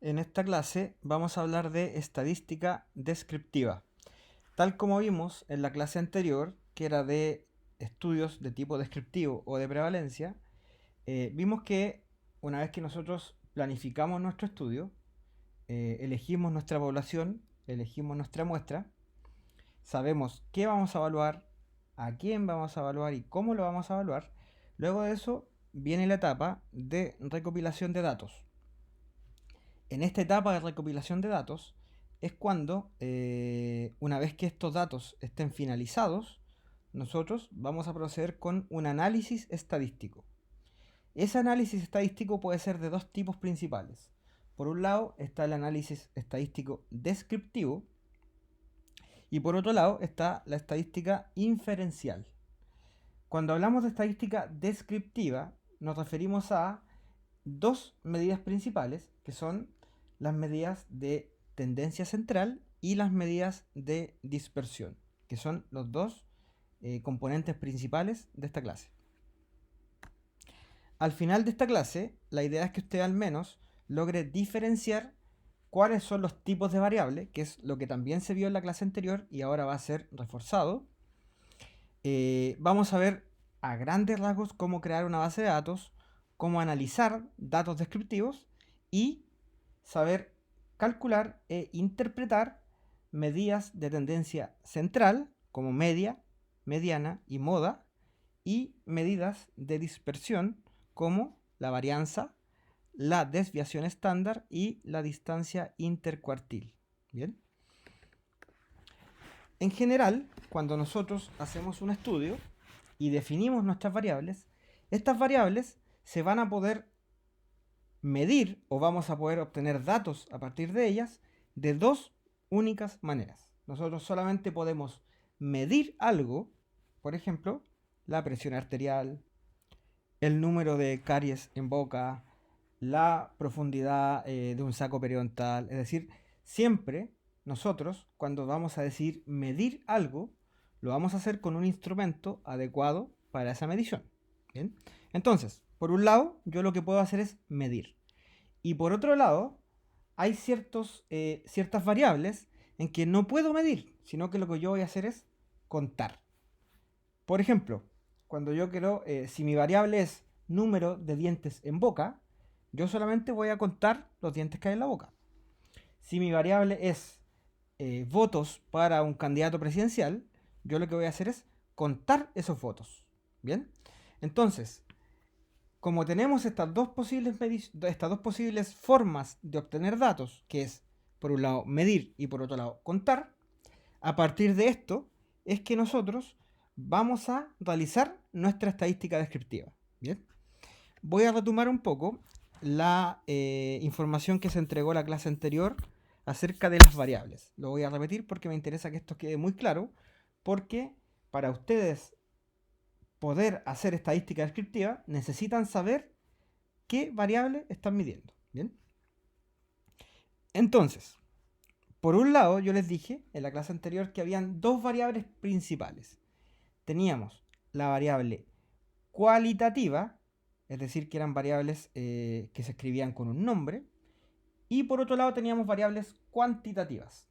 En esta clase vamos a hablar de estadística descriptiva. Tal como vimos en la clase anterior, que era de estudios de tipo descriptivo o de prevalencia, vimos que una vez que nosotros planificamos nuestro estudio, elegimos nuestra población, elegimos nuestra muestra, sabemos qué vamos a evaluar, a quién vamos a evaluar y cómo lo vamos a evaluar. Luego de eso viene la etapa de recopilación de datos. En esta etapa de recopilación de datos es cuando, una vez que estos datos estén finalizados, nosotros vamos a proceder con un análisis estadístico. Ese análisis estadístico puede ser de dos tipos principales. Por un lado está el análisis estadístico descriptivo y por otro lado está la estadística inferencial. Cuando hablamos de estadística descriptiva nos referimos a dos medidas principales que son las medidas de tendencia central y las medidas de dispersión, que son los dos componentes principales de esta clase. Al final de esta clase, la idea es que usted al menos logre diferenciar cuáles son los tipos de variables, que es lo que también se vio en la clase anterior y ahora va a ser reforzado. Vamos a ver a grandes rasgos cómo crear una base de datos, cómo analizar datos descriptivos y saber calcular e interpretar medidas de tendencia central como media, mediana y moda y medidas de dispersión como la varianza, la desviación estándar y la distancia intercuartil. Bien. En general, cuando nosotros hacemos un estudio y definimos nuestras variables, estas variables se van a poder medir o vamos a poder obtener datos a partir de ellas de dos únicas maneras. Nosotros solamente podemos medir algo, por ejemplo, la presión arterial, el número de caries en boca, la profundidad de un saco periodontal. Es decir, siempre nosotros, cuando vamos a decidir medir algo, lo vamos a hacer con un instrumento adecuado para esa medición. ¿Bien? Entonces, por un lado, yo lo que puedo hacer es medir. Y por otro lado, hay ciertas variables en que no puedo medir, sino que lo que yo voy a hacer es contar. Por ejemplo, cuando yo quiero, si mi variable es número de dientes en boca, yo solamente voy a contar los dientes que hay en la boca. Si mi variable es votos para un candidato presidencial, yo lo que voy a hacer es contar esos votos. ¿Bien? Entonces, como tenemos estas dos posibles formas de obtener datos, que es por un lado medir y por otro lado contar, a partir de esto es que nosotros vamos a realizar nuestra estadística descriptiva. Bien, voy a retomar un poco la información que se entregó en la clase anterior acerca de las variables. Lo voy a repetir porque me interesa que esto quede muy claro, porque para ustedes poder hacer estadística descriptiva necesitan saber qué variable están midiendo. Bien, entonces, por un lado, yo les dije en la clase anterior que habían dos variables principales. Teníamos la variable cualitativa, es decir, que eran variables que se escribían con un nombre, y por otro lado teníamos variables cuantitativas.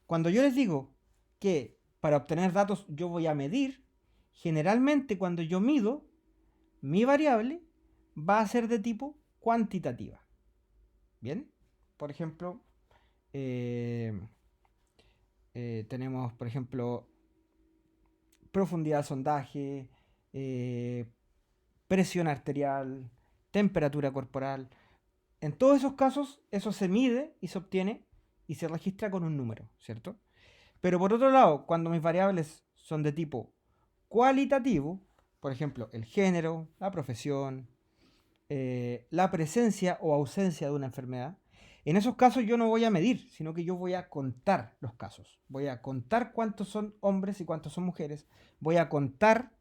Cuando yo les digo que para obtener datos yo voy a medir, generalmente cuando yo mido, mi variable va a ser de tipo cuantitativa. Bien, por ejemplo, eh, tenemos, por ejemplo, profundidad de sondaje, eh, presión arterial, temperatura corporal. En todos esos casos, eso se mide y se obtiene y se registra con un número, ¿cierto? Pero por otro lado, cuando mis variables son de tipo cualitativo, por ejemplo, el género, la profesión, la presencia o ausencia de una enfermedad, en esos casos yo no voy a medir, sino que yo voy a contar los casos. Voy a contar cuántos son hombres y cuántos son mujeres. Voy a contar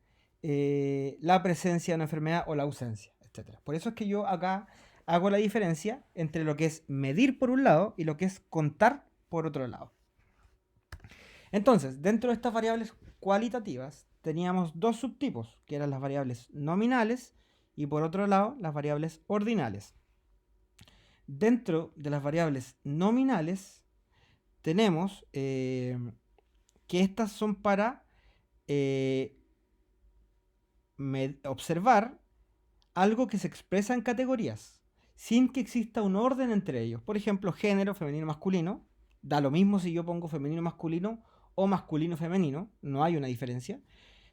la presencia de una enfermedad o la ausencia, etc. Por eso es que yo acá hago la diferencia entre lo que es medir por un lado y lo que es contar por otro lado. Entonces, dentro de estas variables cualitativas teníamos dos subtipos, que eran las variables nominales y por otro lado las variables ordinales. Dentro de las variables nominales tenemos que estas son para observar algo que se expresa en categorías, sin que exista un orden entre ellos. Por ejemplo, género, femenino, masculino. Da lo mismo si yo pongo femenino, masculino o masculino, femenino. No hay una diferencia.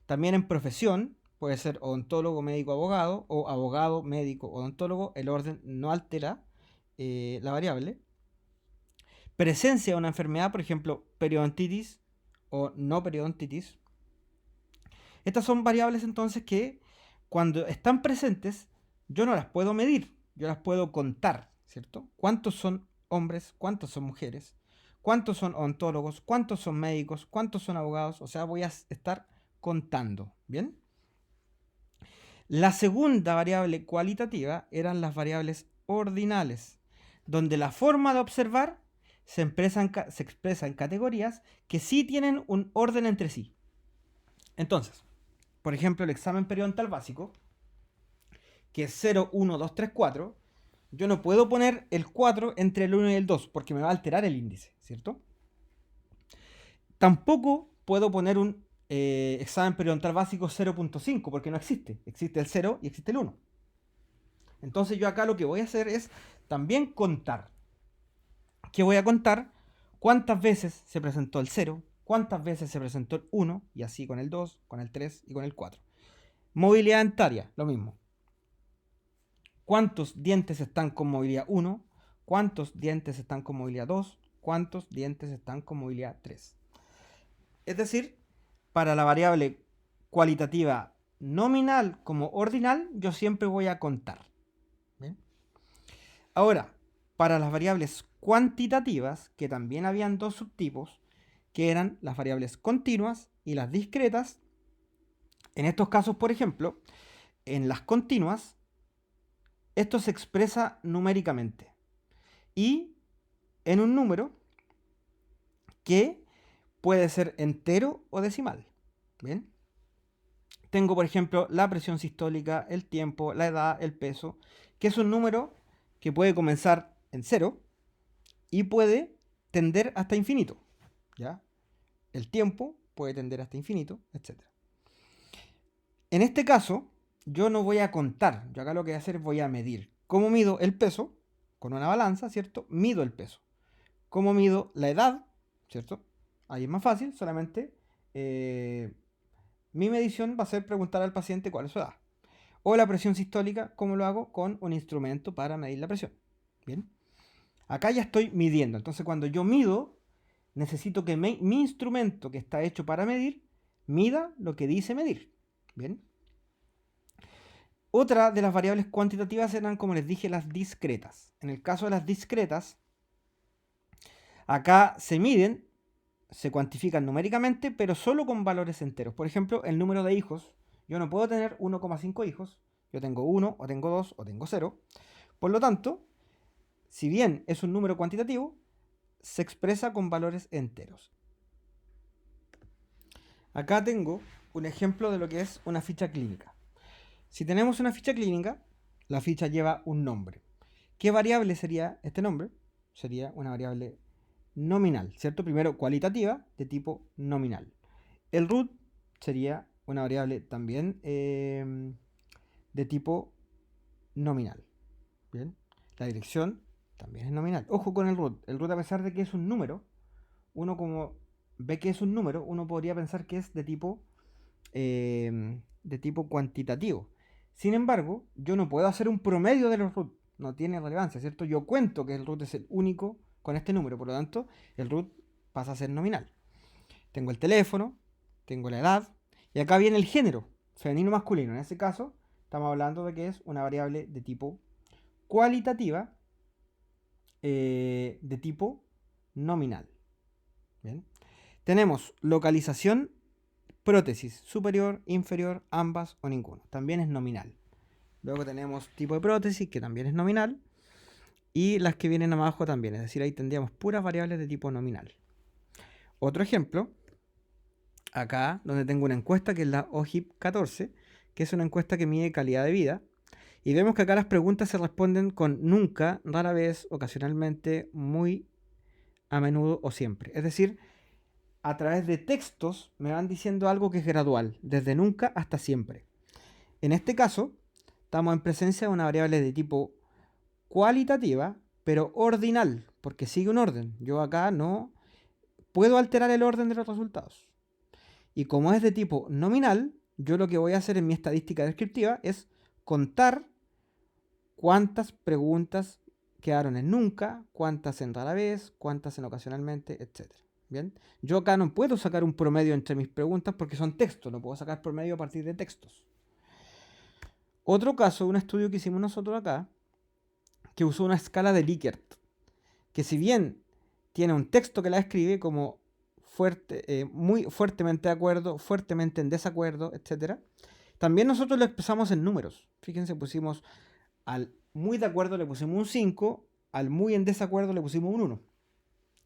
También en profesión, puede ser odontólogo, médico, abogado, o abogado, médico, odontólogo. El orden no altera la variable. Presencia de una enfermedad, por ejemplo, periodontitis o no periodontitis. Estas son variables entonces que cuando están presentes yo no las puedo medir, yo las puedo contar, ¿cierto? ¿Cuántos son hombres? ¿Cuántos son mujeres? ¿Cuántos son odontólogos? ¿Cuántos son médicos? ¿Cuántos son abogados? O sea, voy a estar contando, ¿bien? La segunda variable cualitativa eran las variables ordinales, donde la forma de observar se expresa en categorías que sí tienen un orden entre sí. Entonces, por ejemplo, el examen periodontal básico, que es 0, 1, 2, 3, 4, yo no puedo poner el 4 entre el 1 y el 2 porque me va a alterar el índice, ¿cierto? Tampoco puedo poner un examen periodontal básico 0.5 porque no existe. Existe el 0 y existe el 1. Entonces yo acá lo que voy a hacer es también contar. ¿Qué voy a contar? ¿Cuántas veces se presentó el 0? ¿Cuántas veces se presentó el 1? Y así con el 2, con el 3 y con el 4. Movilidad dentaria, lo mismo. ¿Cuántos dientes están con movilidad 1? ¿Cuántos dientes están con movilidad 2? ¿Cuántos dientes están con movilidad 3? Es decir, para la variable cualitativa nominal como ordinal, yo siempre voy a contar. ¿Bien? Ahora, para las variables cuantitativas, que también habían dos subtipos, que eran las variables continuas y las discretas. En estos casos, por ejemplo, en las continuas, esto se expresa numéricamente y en un número que puede ser entero o decimal. ¿Bien? Tengo, por ejemplo, la presión sistólica, el tiempo, la edad, el peso, que es un número que puede comenzar en 0 y puede tender hasta infinito. ¿Ya? El tiempo puede tender hasta infinito, etc. En este caso, yo no voy a contar. Yo acá lo que voy a hacer es voy a medir. ¿Cómo mido el peso? Con una balanza, ¿cierto? Mido el peso. ¿Cómo mido la edad? ¿Cierto? Ahí es más fácil, solamente mi medición va a ser preguntar al paciente cuál es su edad. O la presión sistólica, ¿cómo lo hago? Con un instrumento para medir la presión. Bien. Acá ya estoy midiendo. Entonces, cuando yo mido, necesito que mi instrumento que está hecho para medir, mida lo que dice medir. Bien. Otra de las variables cuantitativas eran, como les dije, las discretas. En el caso de las discretas, acá se miden, se cuantifican numéricamente, pero solo con valores enteros. Por ejemplo, el número de hijos. Yo no puedo tener 1,5 hijos. Yo tengo 1, o tengo 2, o tengo 0. Por lo tanto, si bien es un número cuantitativo, se expresa con valores enteros. Acá tengo un ejemplo de lo que es una ficha clínica. Si tenemos una ficha clínica, la ficha lleva un nombre. ¿Qué variable sería este nombre? Sería una variable nominal, ¿cierto? Primero cualitativa de tipo nominal. El root sería una variable también de tipo nominal. Bien. La dirección también es nominal. Ojo con el root. El root, a pesar de que es un número, uno como ve que es un número, uno podría pensar que es de tipo cuantitativo. Sin embargo, yo no puedo hacer un promedio de los root. No tiene relevancia, ¿cierto? Yo cuento que el root es el único con este número. Por lo tanto, el root pasa a ser nominal. Tengo el teléfono, tengo la edad, y acá viene el género, femenino o masculino. En este caso, estamos hablando de que es una variable de tipo cualitativa, de tipo nominal. Bien. Tenemos localización, prótesis, superior, inferior, ambas o ninguno. También es nominal. Luego tenemos tipo de prótesis, que también es nominal. Y las que vienen abajo también. Es decir, ahí tendríamos puras variables de tipo nominal. Otro ejemplo, acá donde tengo una encuesta que es la OHIP 14, que es una encuesta que mide calidad de vida. Y vemos que acá las preguntas se responden con nunca, rara vez, ocasionalmente, muy a menudo o siempre. Es decir, a través de textos me van diciendo algo que es gradual, desde nunca hasta siempre. En este caso, estamos en presencia de una variable de tipo cualitativa, pero ordinal, porque sigue un orden. Yo acá no puedo alterar el orden de los resultados. Y como es de tipo nominal, yo lo que voy a hacer en mi estadística descriptiva es contar cuántas preguntas quedaron en nunca, cuántas en rara vez, cuántas en ocasionalmente, etc. ¿Bien? Yo acá no puedo sacar un promedio entre mis preguntas porque son textos, no puedo sacar promedio a partir de textos. Otro caso, un estudio que hicimos nosotros acá, que usó una escala de Likert, que si bien tiene un texto que la describe como muy fuertemente de acuerdo, fuertemente en desacuerdo, etc., también nosotros lo expresamos en números. Fíjense, pusimos al muy de acuerdo le pusimos un 5, al muy en desacuerdo le pusimos un 1.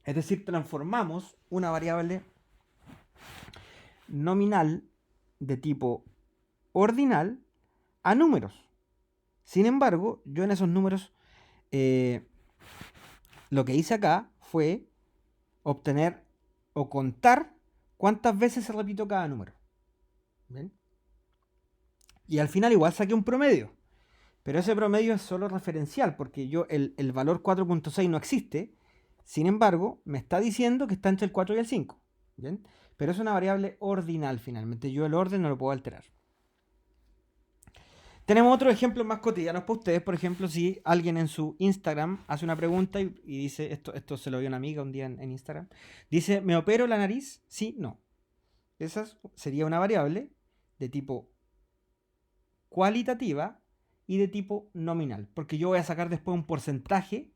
Es decir, transformamos una variable nominal de tipo ordinal a números. Sin embargo, yo en esos números lo que hice acá fue obtener o contar cuántas veces se repitió cada número. ¿Bien? Y al final igual saqué un promedio. Pero ese promedio es solo referencial, porque el valor 4.6 no existe. Sin embargo, me está diciendo que está entre el 4 y el 5. ¿Bien? Pero es una variable ordinal finalmente. Yo el orden no lo puedo alterar. Tenemos otros ejemplos más cotidianos para ustedes. Por ejemplo, si alguien en su Instagram hace una pregunta y dice, esto se lo dio una amiga un día en Instagram, dice, ¿me opero la nariz? Sí, no. Esa sería una variable de tipo cualitativa y de tipo nominal, porque yo voy a sacar después un porcentaje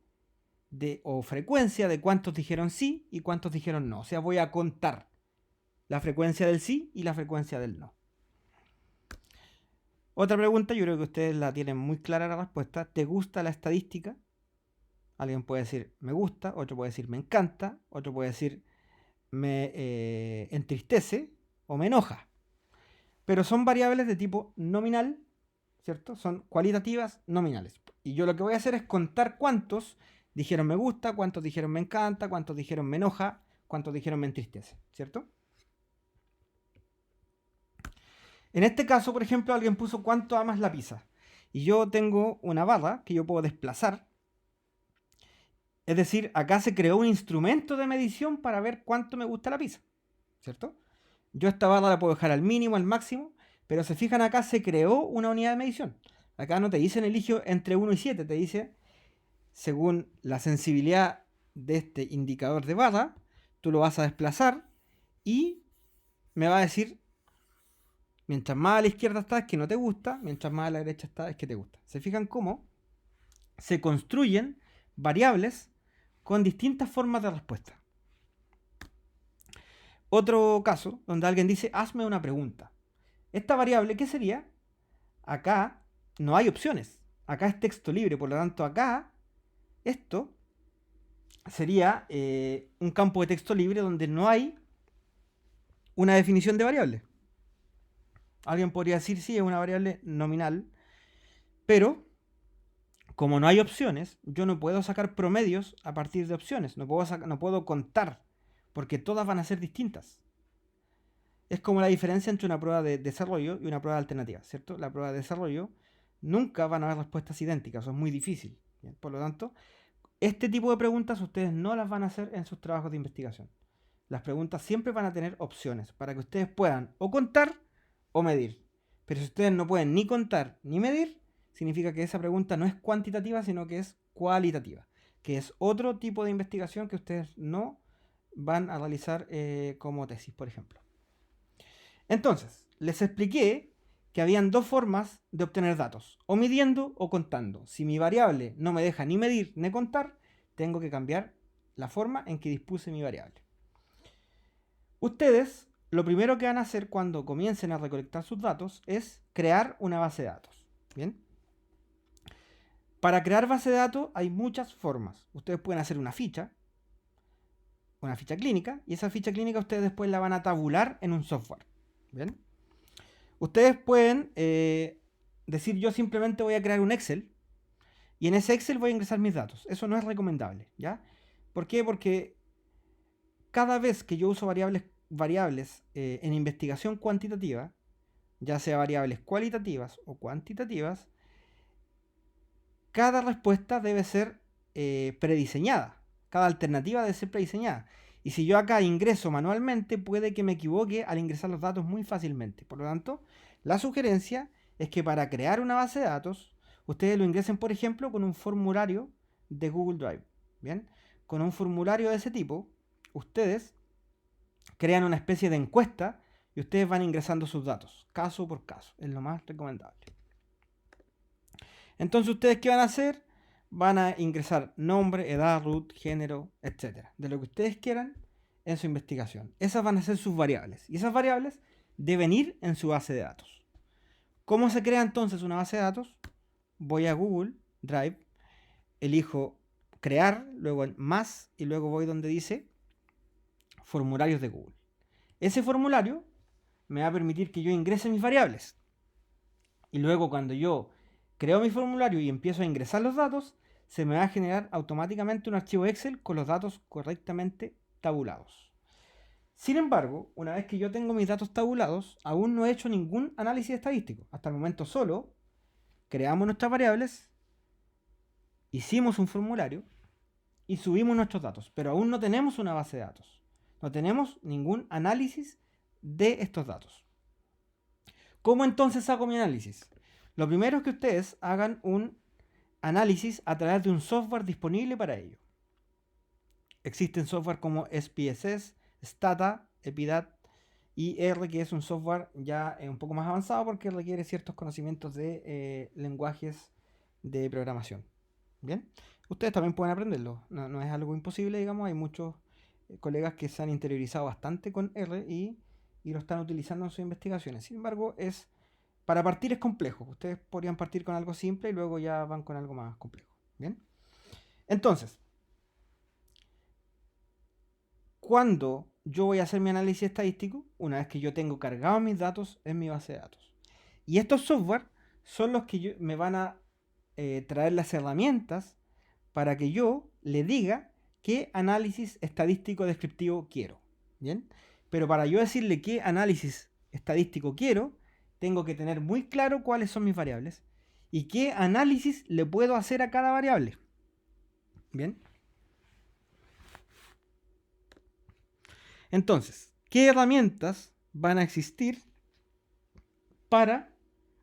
o frecuencia de cuántos dijeron sí y cuántos dijeron no. O sea, voy a contar la frecuencia del sí y la frecuencia del no. Otra pregunta, yo creo que ustedes la tienen muy clara la respuesta. ¿Te gusta la estadística? Alguien puede decir me gusta, otro puede decir me encanta, otro puede decir me entristece o me enoja. Pero son variables de tipo nominal, ¿cierto? Son cualitativas nominales. Y yo lo que voy a hacer es contar cuántos dijeron me gusta, cuántos dijeron me encanta, cuántos dijeron me enoja, cuántos dijeron me entristece, ¿cierto? En este caso, por ejemplo, alguien puso cuánto amas la pizza. Y yo tengo una barra que yo puedo desplazar. Es decir, acá se creó un instrumento de medición para ver cuánto me gusta la pizza, ¿cierto? Yo esta barra la puedo dejar al mínimo, al máximo, pero se fijan acá se creó una unidad de medición. Acá no te dicen elige entre 1 y 7, te dice según la sensibilidad de este indicador de barra, tú lo vas a desplazar y me va a decir, mientras más a la izquierda está es que no te gusta, mientras más a la derecha está es que te gusta. ¿Se fijan cómo se construyen variables con distintas formas de respuesta? Otro caso donde alguien dice, hazme una pregunta. Esta variable, ¿qué sería? Acá no hay opciones. Acá es texto libre, por lo tanto acá esto sería un campo de texto libre donde no hay una definición de variable. Alguien podría decir, sí, es una variable nominal, pero como no hay opciones, yo no puedo sacar promedios a partir de opciones, no puedo contar, porque todas van a ser distintas. Es como la diferencia entre una prueba de desarrollo y una prueba alternativa, ¿cierto? La prueba de desarrollo nunca van a haber respuestas idénticas, eso es muy difícil. ¿Bien? Por lo tanto, este tipo de preguntas ustedes no las van a hacer en sus trabajos de investigación. Las preguntas siempre van a tener opciones para que ustedes puedan o contar o medir. Pero si ustedes no pueden ni contar ni medir, significa que esa pregunta no es cuantitativa, sino que es cualitativa, que es otro tipo de investigación que ustedes no van a realizar como tesis, por ejemplo. Entonces, les expliqué que habían dos formas de obtener datos, o midiendo o contando. Si mi variable no me deja ni medir ni contar, tengo que cambiar la forma en que dispuse mi variable. Ustedes, lo primero que van a hacer cuando comiencen a recolectar sus datos es crear una base de datos. ¿Bien? Para crear base de datos hay muchas formas. Ustedes pueden hacer una ficha clínica, y esa ficha clínica ustedes después la van a tabular en un software. ¿Bien? Ustedes pueden decir yo simplemente voy a crear un Excel y en ese Excel voy a ingresar mis datos. Eso no es recomendable, ¿ya? ¿Por qué? Porque cada vez que yo uso variables en investigación cuantitativa, ya sea variables cualitativas o cuantitativas, cada respuesta debe ser prediseñada. Cada alternativa debe ser prediseñada. Y si yo acá ingreso manualmente, puede que me equivoque al ingresar los datos muy fácilmente. Por lo tanto, la sugerencia es que para crear una base de datos, ustedes lo ingresen, por ejemplo, con un formulario de Google Drive. ¿Bien? Con un formulario de ese tipo, ustedes crean una especie de encuesta y ustedes van ingresando sus datos, caso por caso. Es lo más recomendable. Entonces, ¿ustedes qué van a hacer? Van a ingresar nombre, edad, root, género, etcétera, de lo que ustedes quieran en su investigación. Esas van a ser sus variables. Y esas variables deben ir en su base de datos. ¿Cómo se crea entonces una base de datos? Voy a Google Drive, elijo crear, luego el más y luego voy donde dice formularios de Google. Ese formulario me va a permitir que yo ingrese mis variables. Y luego cuando yo creo mi formulario y empiezo a ingresar los datos, se me va a generar automáticamente un archivo Excel con los datos correctamente tabulados. Sin embargo, una vez que yo tengo mis datos tabulados, aún no he hecho ningún análisis estadístico. Hasta el momento solo creamos nuestras variables, hicimos un formulario y subimos nuestros datos, pero aún no tenemos una base de datos. No tenemos ningún análisis de estos datos. ¿Cómo entonces hago mi análisis? Lo primero es que ustedes hagan un análisis a través de un software disponible para ello. Existen software como SPSS, Stata, Epidat y R, que es un software ya un poco más avanzado porque requiere ciertos conocimientos de lenguajes de programación. ¿Bien? Ustedes también pueden aprenderlo, no es algo imposible, digamos, hay muchos colegas que se han interiorizado bastante con R y lo están utilizando en sus investigaciones. Sin embargo, para partir es complejo. Ustedes podrían partir con algo simple y luego ya van con algo más complejo. ¿Bien? Entonces, cuando yo voy a hacer mi análisis estadístico, una vez que yo tengo cargados mis datos en mi base de datos. Y estos software son los que me van a traer las herramientas para que yo le diga qué análisis estadístico descriptivo quiero. ¿Bien? Pero para yo decirle qué análisis estadístico quiero, tengo que tener muy claro cuáles son mis variables y qué análisis le puedo hacer a cada variable. ¿Bien? Entonces, ¿qué herramientas van a existir para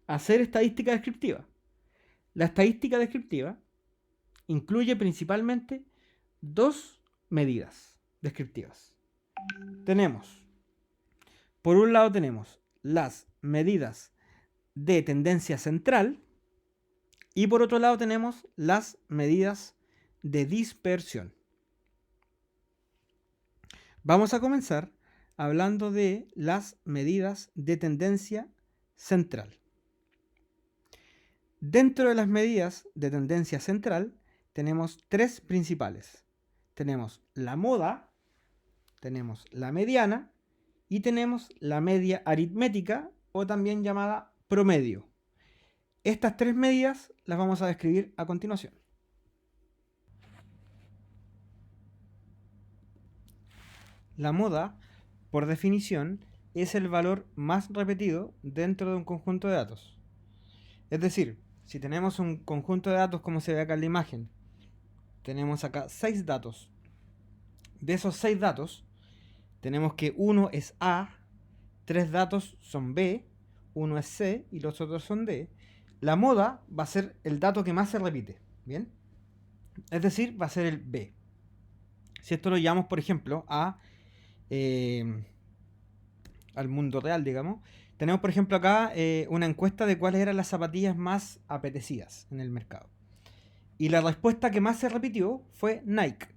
hacer estadística descriptiva? La estadística descriptiva incluye principalmente dos medidas descriptivas. Por un lado tenemos las medidas de tendencia central y por otro lado tenemos las medidas de dispersión. Vamos a comenzar hablando de las medidas de tendencia central. Dentro de las medidas de tendencia central tenemos tres principales. Tenemos la moda, tenemos la mediana y tenemos la media aritmética o también llamada promedio. Estas tres medidas las vamos a describir a continuación. La moda, por definición, es el valor más repetido dentro de un conjunto de datos. Es decir, si tenemos un conjunto de datos como se ve acá en la imagen, tenemos acá 6 datos. De esos 6 datos, tenemos que uno es A, 3 datos son B, uno es C y los otros son D. La moda va a ser el dato que más se repite, ¿bien? Es decir, va a ser el B. Si esto lo llevamos, por ejemplo, al mundo real, digamos, tenemos, por ejemplo, acá una encuesta de cuáles eran las zapatillas más apetecidas en el mercado. Y la respuesta que más se repitió fue Nike.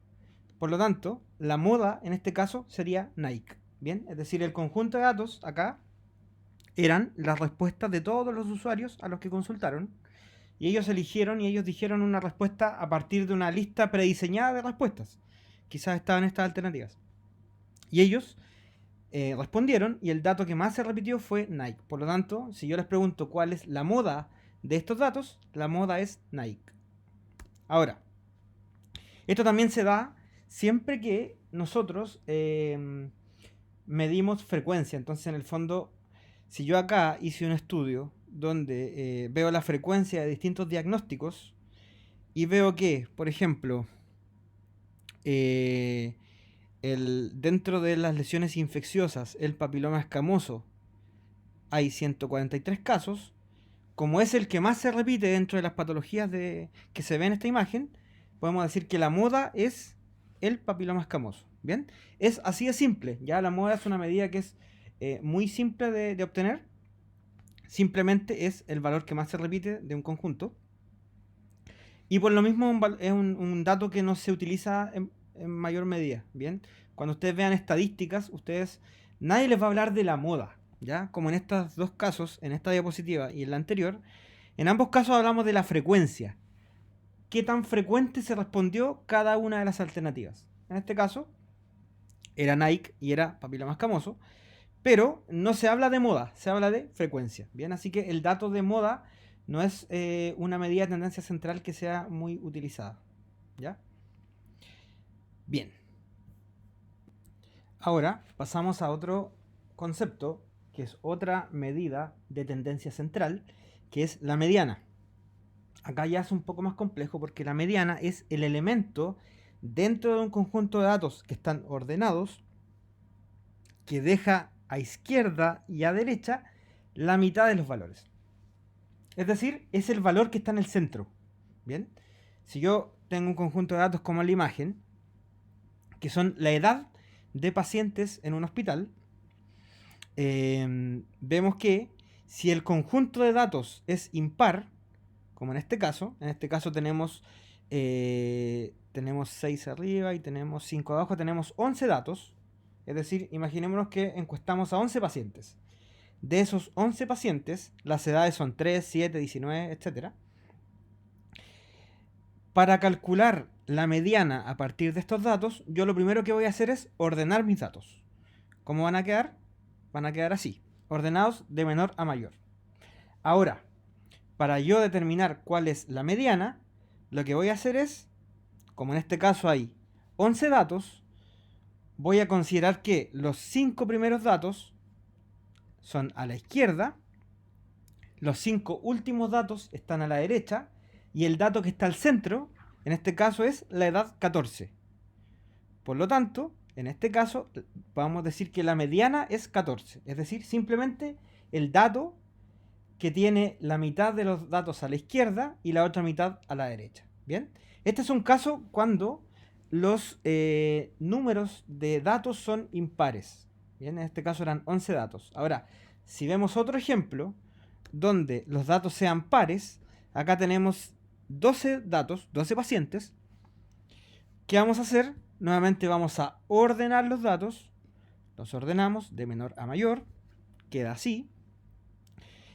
Por lo tanto, la moda en este caso sería Nike. ¿Bien? Es decir, el conjunto de datos acá eran las respuestas de todos los usuarios a los que consultaron. Y ellos eligieron y ellos dijeron una respuesta a partir de una lista prediseñada de respuestas. Quizás estaban estas alternativas. Y ellos respondieron y el dato que más se repitió fue Nike. Por lo tanto, si yo les pregunto cuál es la moda de estos datos, la moda es Nike. Ahora, esto también se da siempre que nosotros medimos frecuencia. Entonces, en el fondo, si yo acá hice un estudio donde veo la frecuencia de distintos diagnósticos y veo que, por ejemplo, dentro de las lesiones infecciosas, el papiloma escamoso, hay 143 casos, como es el que más se repite dentro de las patologías que se ven en esta imagen, podemos decir que la moda es el papiloma escamoso. ¿Bien? Es así de simple. Ya la moda es una medida que es muy simple de obtener. Simplemente es el valor que más se repite de un conjunto. Y por lo mismo es un dato que no se utiliza en mayor medida. ¿Bien? Cuando ustedes vean estadísticas, nadie les va a hablar de la moda. ¿Ya? Como en estos dos casos, en esta diapositiva y en la anterior, en ambos casos hablamos de la frecuencia. ¿Qué tan frecuente se respondió cada una de las alternativas? En este caso, era Nike y era papiloma escamoso, pero no se habla de moda, se habla de frecuencia. Bien, así que el dato de moda no es una medida de tendencia central que sea muy utilizada. ¿Ya? Bien. Ahora pasamos a otro concepto, que es otra medida de tendencia central, que es la mediana. Acá ya es un poco más complejo porque la mediana es el elemento dentro de un conjunto de datos que están ordenados que deja a izquierda y a derecha la mitad de los valores. Es decir, es el valor que está en el centro. Bien, si yo tengo un conjunto de datos como la imagen, que son la edad de pacientes en un hospital, vemos que si el conjunto de datos es impar, como en este caso tenemos 6 arriba y tenemos 5 abajo, tenemos 11 datos. Es decir, imaginémonos que encuestamos a 11 pacientes. De esos 11 pacientes, las edades son 3, 7, 19, etc. Para calcular la mediana a partir de estos datos, yo lo primero que voy a hacer es ordenar mis datos. ¿Cómo van a quedar? Van a quedar así, ordenados de menor a mayor. Ahora, para yo determinar cuál es la mediana, lo que voy a hacer es, como en este caso hay 11 datos, voy a considerar que los 5 primeros datos son a la izquierda, los 5 últimos datos están a la derecha, y el dato que está al centro, en este caso, es la edad 14. Por lo tanto, en este caso, vamos a decir que la mediana es 14. Es decir, simplemente el dato que tiene la mitad de los datos a la izquierda y la otra mitad a la derecha. ¿Bien? Este es un caso cuando los números de datos son impares. Bien, en este caso eran 11 datos. Ahora, si vemos otro ejemplo donde los datos sean pares, acá tenemos 12 datos, 12 pacientes. ¿Qué vamos a hacer? Nuevamente vamos a ordenar los datos. Los ordenamos de menor a mayor. Queda así.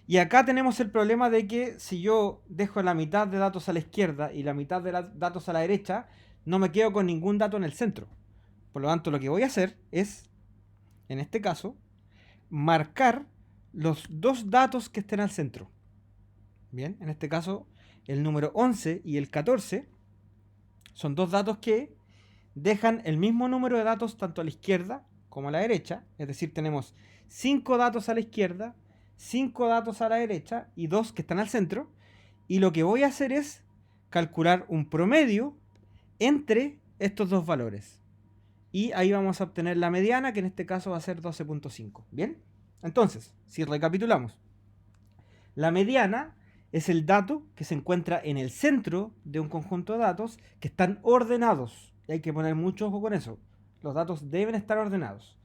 Y acá tenemos el problema de que si yo dejo la mitad de datos a la izquierda y la mitad de datos a la derecha, no me quedo con ningún dato en el centro. Por lo tanto, lo que voy a hacer es, en este caso, marcar los dos datos que estén al centro. Bien, en este caso, el número 11 y el 14 son dos datos que dejan el mismo número de datos tanto a la izquierda como a la derecha. Es decir, tenemos 5 datos a la izquierda, 5 datos a la derecha y 2 que están al centro. Y lo que voy a hacer es calcular un promedio entre estos dos valores. Y ahí vamos a obtener la mediana, que en este caso va a ser 12.5. ¿Bien? Entonces, si recapitulamos, la mediana es el dato que se encuentra en el centro de un conjunto de datos que están ordenados. Y hay que poner mucho ojo con eso. Los datos deben estar ordenados.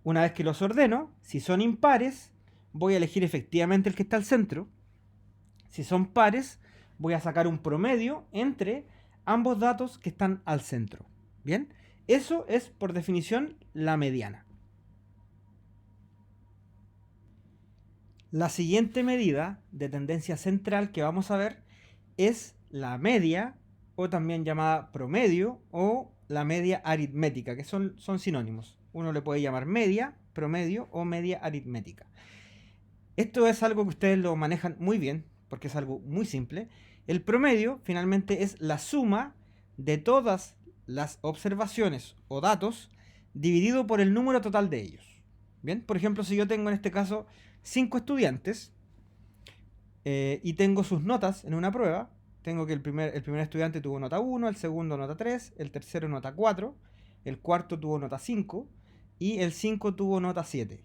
Una vez que los ordeno, si son impares, voy a elegir efectivamente el que está al centro. Si son pares, voy a sacar un promedio entre ambos datos que están al centro. ¿Bien? Eso es, por definición, la mediana. La siguiente medida de tendencia central que vamos a ver es la media, o también llamada promedio, o la media aritmética, que son sinónimos. Uno le puede llamar media, promedio o media aritmética. Esto es algo que ustedes lo manejan muy bien, porque es algo muy simple. El promedio finalmente es la suma de todas las observaciones o datos dividido por el número total de ellos. Bien, por ejemplo, si yo tengo en este caso 5 estudiantes y tengo sus notas en una prueba, tengo que el primer estudiante tuvo nota 1, el segundo nota 3, el tercero nota 4, el cuarto tuvo nota 5 y el 5 tuvo nota 7.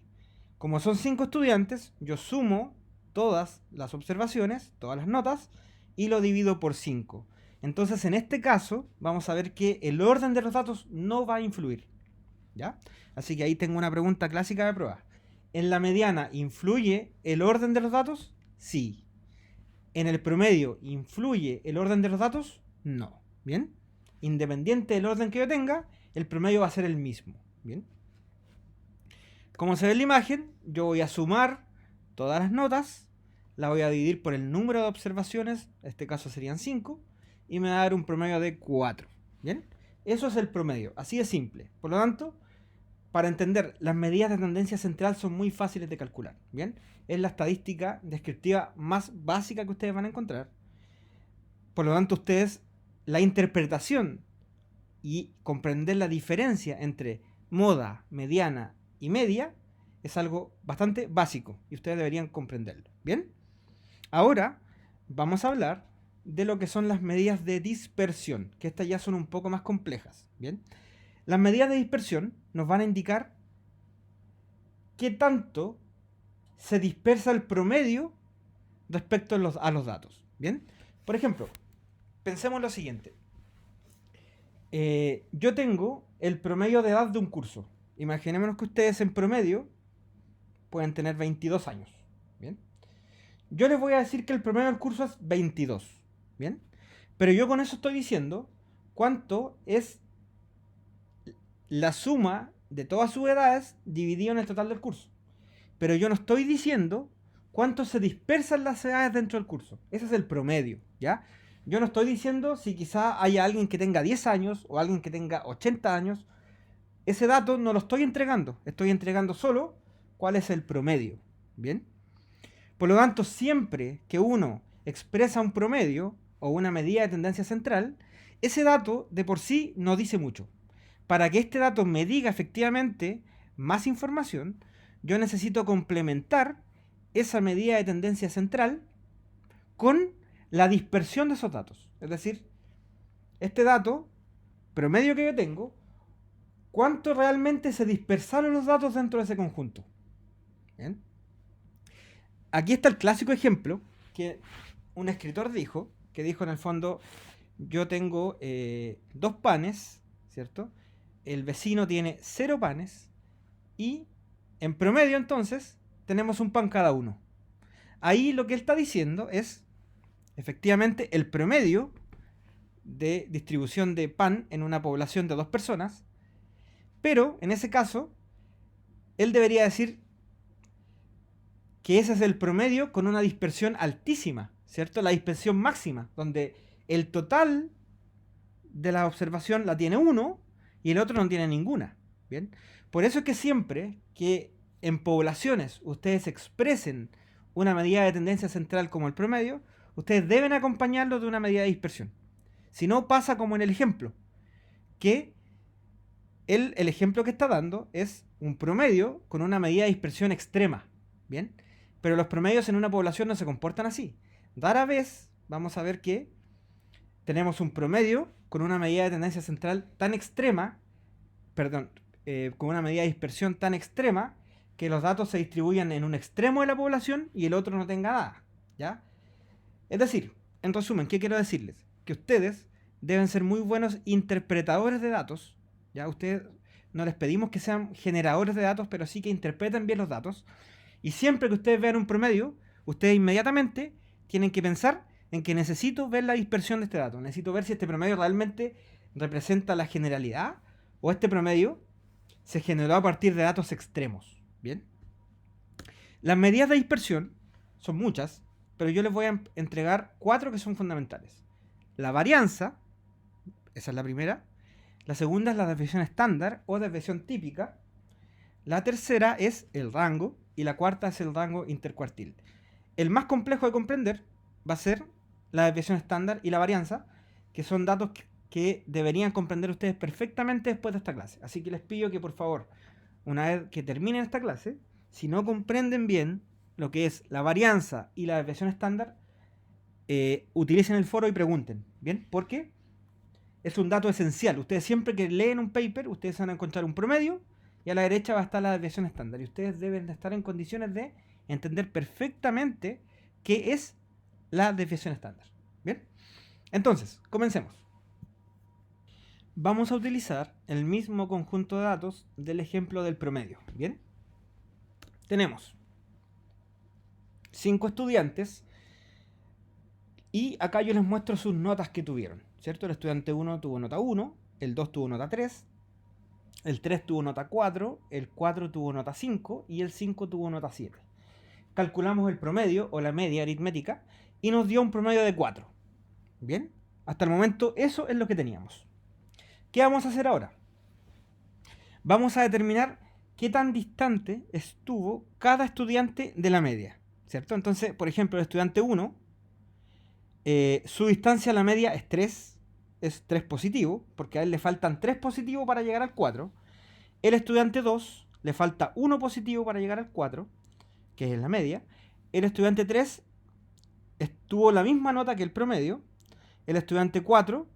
Como son 5 estudiantes, yo sumo todas las observaciones, todas las notas, y lo divido por 5. Entonces, en este caso, vamos a ver que el orden de los datos no va a influir, ¿ya? Así que ahí tengo una pregunta clásica de prueba. ¿En la mediana influye el orden de los datos? Sí. ¿En el promedio influye el orden de los datos? No. ¿Bien? Independiente del orden que yo tenga, el promedio va a ser el mismo. ¿Bien? Como se ve en la imagen, yo voy a sumar todas las notas, la voy a dividir por el número de observaciones, en este caso serían 5, y me va a dar un promedio de 4. ¿Bien? Eso es el promedio, así de simple. Por lo tanto, para entender, las medidas de tendencia central son muy fáciles de calcular. ¿Bien? Es la estadística descriptiva más básica que ustedes van a encontrar. Por lo tanto, ustedes, la interpretación y comprender la diferencia entre moda, mediana y media es algo bastante básico y ustedes deberían comprenderlo. ¿Bien? Ahora vamos a hablar de lo que son las medidas de dispersión, que estas ya son un poco más complejas. ¿Bien? Las medidas de dispersión nos van a indicar qué tanto se dispersa el promedio respecto a los datos. ¿Bien? Por ejemplo, pensemos lo siguiente. Yo tengo el promedio de edad de un curso. Imaginémonos que ustedes en promedio pueden tener 22 años. ¿Bien? Yo les voy a decir que el promedio del curso es 22. ¿Bien? Pero yo con eso estoy diciendo cuánto es la suma de todas sus edades dividido en el total del curso. Pero yo no estoy diciendo cuánto se dispersan las edades dentro del curso. Ese es el promedio, ¿ya? Yo no estoy diciendo si quizá haya alguien que tenga 10 años o alguien que tenga 80 años. Ese dato no lo estoy entregando. Estoy entregando solo cuál es el promedio, ¿bien? Por lo tanto, siempre que uno expresa un promedio o una medida de tendencia central, ese dato de por sí no dice mucho. Para que este dato me diga efectivamente más información, yo necesito complementar esa medida de tendencia central con la dispersión de esos datos. Es decir, este dato promedio que yo tengo, ¿cuánto realmente se dispersaron los datos dentro de ese conjunto? ¿Bien? Aquí está el clásico ejemplo que un escritor dijo, que dijo en el fondo, yo tengo 2 panes, ¿cierto? El vecino tiene 0 panes y en promedio entonces tenemos un pan cada uno. Ahí lo que él está diciendo es efectivamente el promedio de distribución de pan en una población de 2 personas, pero en ese caso él debería decir que ese es el promedio con una dispersión altísima, ¿cierto? La dispersión máxima, donde el total de la observación la tiene uno y el otro no tiene ninguna. ¿Bien? Por eso es que siempre que en poblaciones ustedes expresen una medida de tendencia central como el promedio, ustedes deben acompañarlo de una medida de dispersión. Si no, pasa como en el ejemplo, que el ejemplo que está dando es un promedio con una medida de dispersión extrema. ¿Bien? Pero los promedios en una población no se comportan así. Rara vez vamos a ver que tenemos un promedio con una medida de tendencia central tan extrema, con una medida de dispersión tan extrema, que los datos se distribuyan en un extremo de la población y el otro no tenga nada. ¿Ya? Es decir, en resumen, ¿qué quiero decirles? Que ustedes deben ser muy buenos interpretadores de datos. ¿Ya? Ustedes no les pedimos que sean generadores de datos, pero sí que interpreten bien los datos. Y siempre que ustedes vean un promedio, ustedes inmediatamente tienen que pensar en que necesito ver la dispersión de este dato. Necesito ver si este promedio realmente representa la generalidad o este promedio se generó a partir de datos extremos. ¿Bien? Las medidas de dispersión son muchas, pero yo les voy a entregar 4 que son fundamentales. La varianza, esa es la primera. La segunda es la desviación estándar o desviación típica. La tercera es el rango y la cuarta es el rango intercuartil. El más complejo de comprender va a ser la desviación estándar y la varianza, que son datos que deberían comprender ustedes perfectamente después de esta clase. Así que les pido que por favor, una vez que terminen esta clase, si no comprenden bien lo que es la varianza y la desviación estándar, utilicen el foro y pregunten, ¿bien? Porque es un dato esencial. Ustedes siempre que leen un paper, ustedes van a encontrar un promedio y a la derecha va a estar la desviación estándar. Y ustedes deben de estar en condiciones de entender perfectamente qué es la desviación estándar. ¿Bien? Entonces, comencemos. Vamos a utilizar el mismo conjunto de datos del ejemplo del promedio. ¿Bien? Tenemos 5 estudiantes y acá yo les muestro sus notas que tuvieron, ¿cierto? El estudiante 1 tuvo nota 1, el 2 tuvo nota 3, el 3 tuvo nota 4, el 4 tuvo nota 5 y el 5 tuvo nota 7. Calculamos el promedio o la media aritmética y nos dio un promedio de 4. ¿Bien? Hasta el momento eso es lo que teníamos. ¿Qué vamos a hacer ahora? Vamos a determinar qué tan distante estuvo cada estudiante de la media, ¿cierto? Entonces, por ejemplo, el estudiante 1, su distancia a la media es 3 positivo, porque a él le faltan 3 positivos para llegar al 4. El estudiante 2 le falta 1 positivo para llegar al 4, que es la media. El estudiante 3 tuvo la misma nota que el promedio. El estudiante 4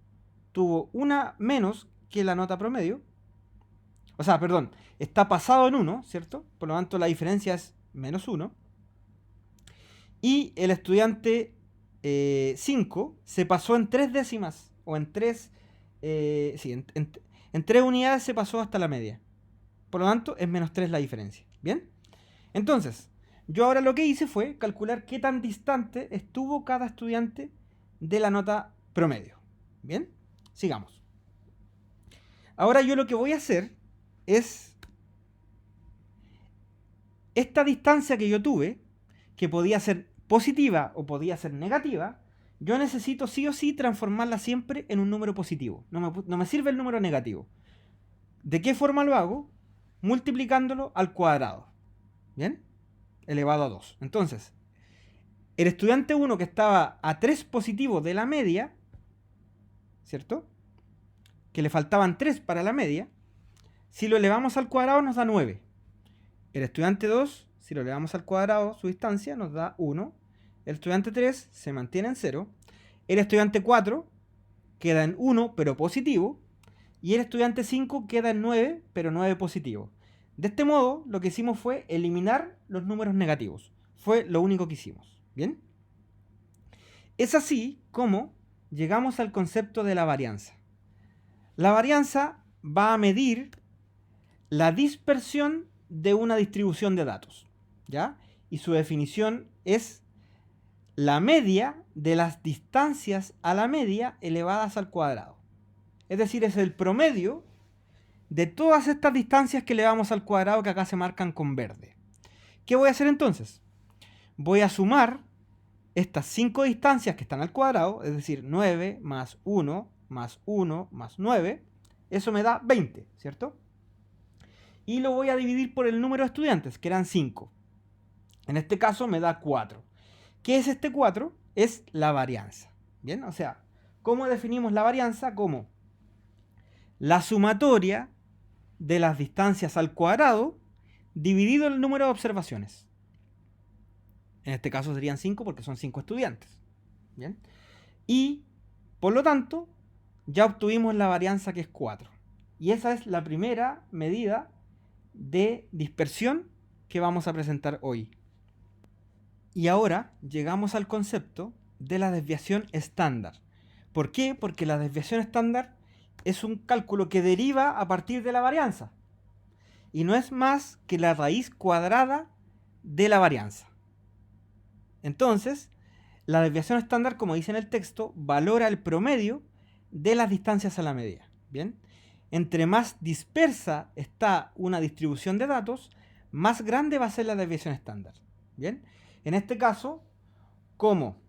tuvo una menos que la nota promedio. O sea, perdón, está pasado en 1, ¿cierto? Por lo tanto, la diferencia es menos 1. Y el estudiante 5 se pasó en 3 décimas, o en 3, sí, en 3 unidades se pasó hasta la media. Por lo tanto, es menos 3 la diferencia. ¿Bien? Entonces, yo ahora lo que hice fue calcular qué tan distante estuvo cada estudiante de la nota promedio. ¿Bien? Sigamos. Ahora yo lo que voy a hacer es esta distancia que yo tuve, que podía ser positiva o podía ser negativa, yo necesito sí o sí transformarla siempre en un número positivo. No me sirve el número negativo. ¿De qué forma lo hago? Multiplicándolo al cuadrado. ¿Bien? Elevado a 2. Entonces, el estudiante 1 que estaba a 3 positivo de la media, ¿cierto? Que le faltaban 3 para la media, si lo elevamos al cuadrado nos da 9. El estudiante 2, si lo elevamos al cuadrado, su distancia nos da 1. El estudiante 3 se mantiene en 0. El estudiante 4 queda en 1, pero positivo. Y el estudiante 5 queda en 9, pero 9 positivo. De este modo, lo que hicimos fue eliminar los números negativos. Fue lo único que hicimos. ¿Bien? Es así como llegamos al concepto de la varianza. La varianza va a medir la dispersión de una distribución de datos, ¿ya? Y su definición es la media de las distancias a la media elevadas al cuadrado. Es decir, es el promedio de todas estas distancias que elevamos al cuadrado que acá se marcan con verde. ¿Qué voy a hacer entonces? Voy a sumar estas 5 distancias que están al cuadrado, es decir, 9 más 1 más 1 más 9, eso me da 20, ¿cierto? Y lo voy a dividir por el número de estudiantes, que eran 5. En este caso me da 4. ¿Qué es este 4? Es la varianza. ¿Bien? O sea, ¿cómo definimos la varianza? Como la sumatoria de las distancias al cuadrado dividido el número de observaciones. En este caso serían 5 porque son 5 estudiantes. ¿Bien? Y, por lo tanto, ya obtuvimos la varianza que es 4. Y esa es la primera medida de dispersión que vamos a presentar hoy. Y ahora llegamos al concepto de la desviación estándar. ¿Por qué? Porque la desviación estándar es un cálculo que deriva a partir de la varianza. Y no es más que la raíz cuadrada de la varianza. Entonces, la desviación estándar, como dice en el texto, valora el promedio de las distancias a la media. ¿Bien? Entre más dispersa está una distribución de datos, más grande va a ser la desviación estándar. ¿Bien? En este caso, como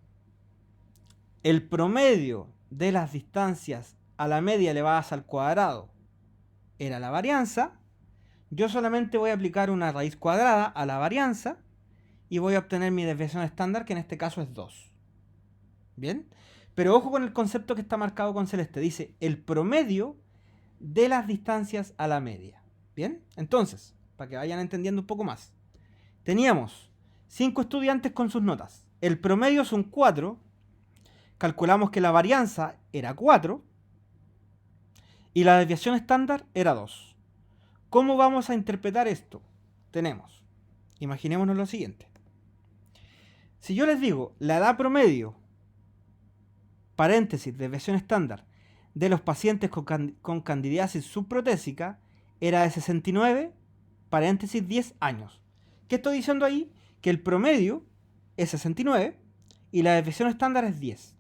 el promedio de las distancias a la media elevadas al cuadrado era la varianza, yo solamente voy a aplicar una raíz cuadrada a la varianza y voy a obtener mi desviación estándar, que en este caso es 2. ¿Bien? Pero ojo con el concepto que está marcado con celeste. Dice el promedio de las distancias a la media. ¿Bien? Entonces, para que vayan entendiendo un poco más. Teníamos 5 estudiantes con sus notas. El promedio son 4. Calculamos que la varianza era 4. Y la desviación estándar era 2. ¿Cómo vamos a interpretar esto? Tenemos, imaginémonos lo siguiente. Si yo les digo la edad promedio, paréntesis, desviación estándar, de los pacientes con candidiasis subprotésica era de 69, paréntesis, 10 años. ¿Qué estoy diciendo ahí? Que el promedio es 69 y la desviación estándar es 10.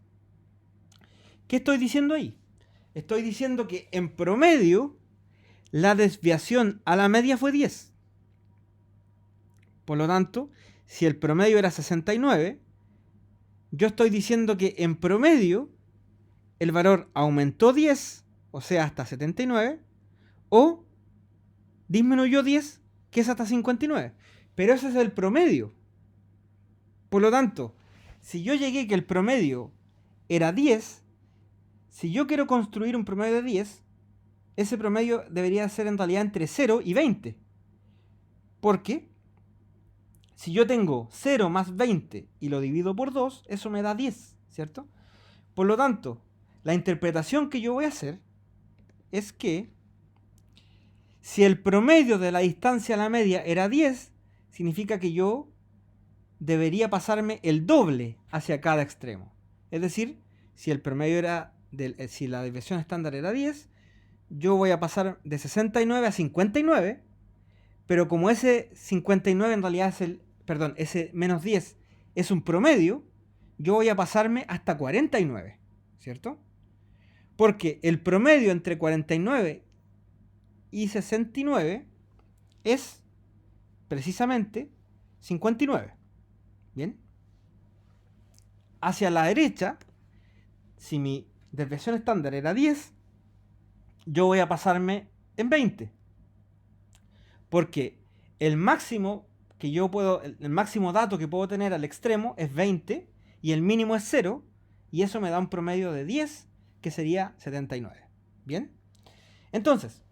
¿Qué estoy diciendo ahí? Estoy diciendo que en promedio la desviación a la media fue 10. Por lo tanto, si el promedio era 69, yo estoy diciendo que en promedio el valor aumentó 10, o sea, hasta 79, o disminuyó 10, que es hasta 59. Pero ese es el promedio. Por lo tanto, si yo llegué que el promedio era 10, si yo quiero construir un promedio de 10, ese promedio debería ser en realidad entre 0 y 20. Porque si yo tengo 0 más 20 y lo divido por 2, eso me da 10, ¿cierto? Por lo tanto, la interpretación que yo voy a hacer es que si el promedio de la distancia a la media era 10, significa que yo debería pasarme el doble hacia cada extremo. Es decir, si el promedio era si la desviación estándar era 10, yo voy a pasar de 69 a 59, pero como ese 59 en realidad es ese menos 10 es un promedio, yo voy a pasarme hasta 49, ¿cierto? Porque el promedio entre 49 y 69 es precisamente 59. ¿Bien? Hacia la derecha, si mi desviación estándar era 10, yo voy a pasarme en 20. Porque el máximo el máximo dato que puedo tener al extremo es 20 y el mínimo es 0, y eso me da un promedio de 10, que sería 79. ¿Bien? Entonces,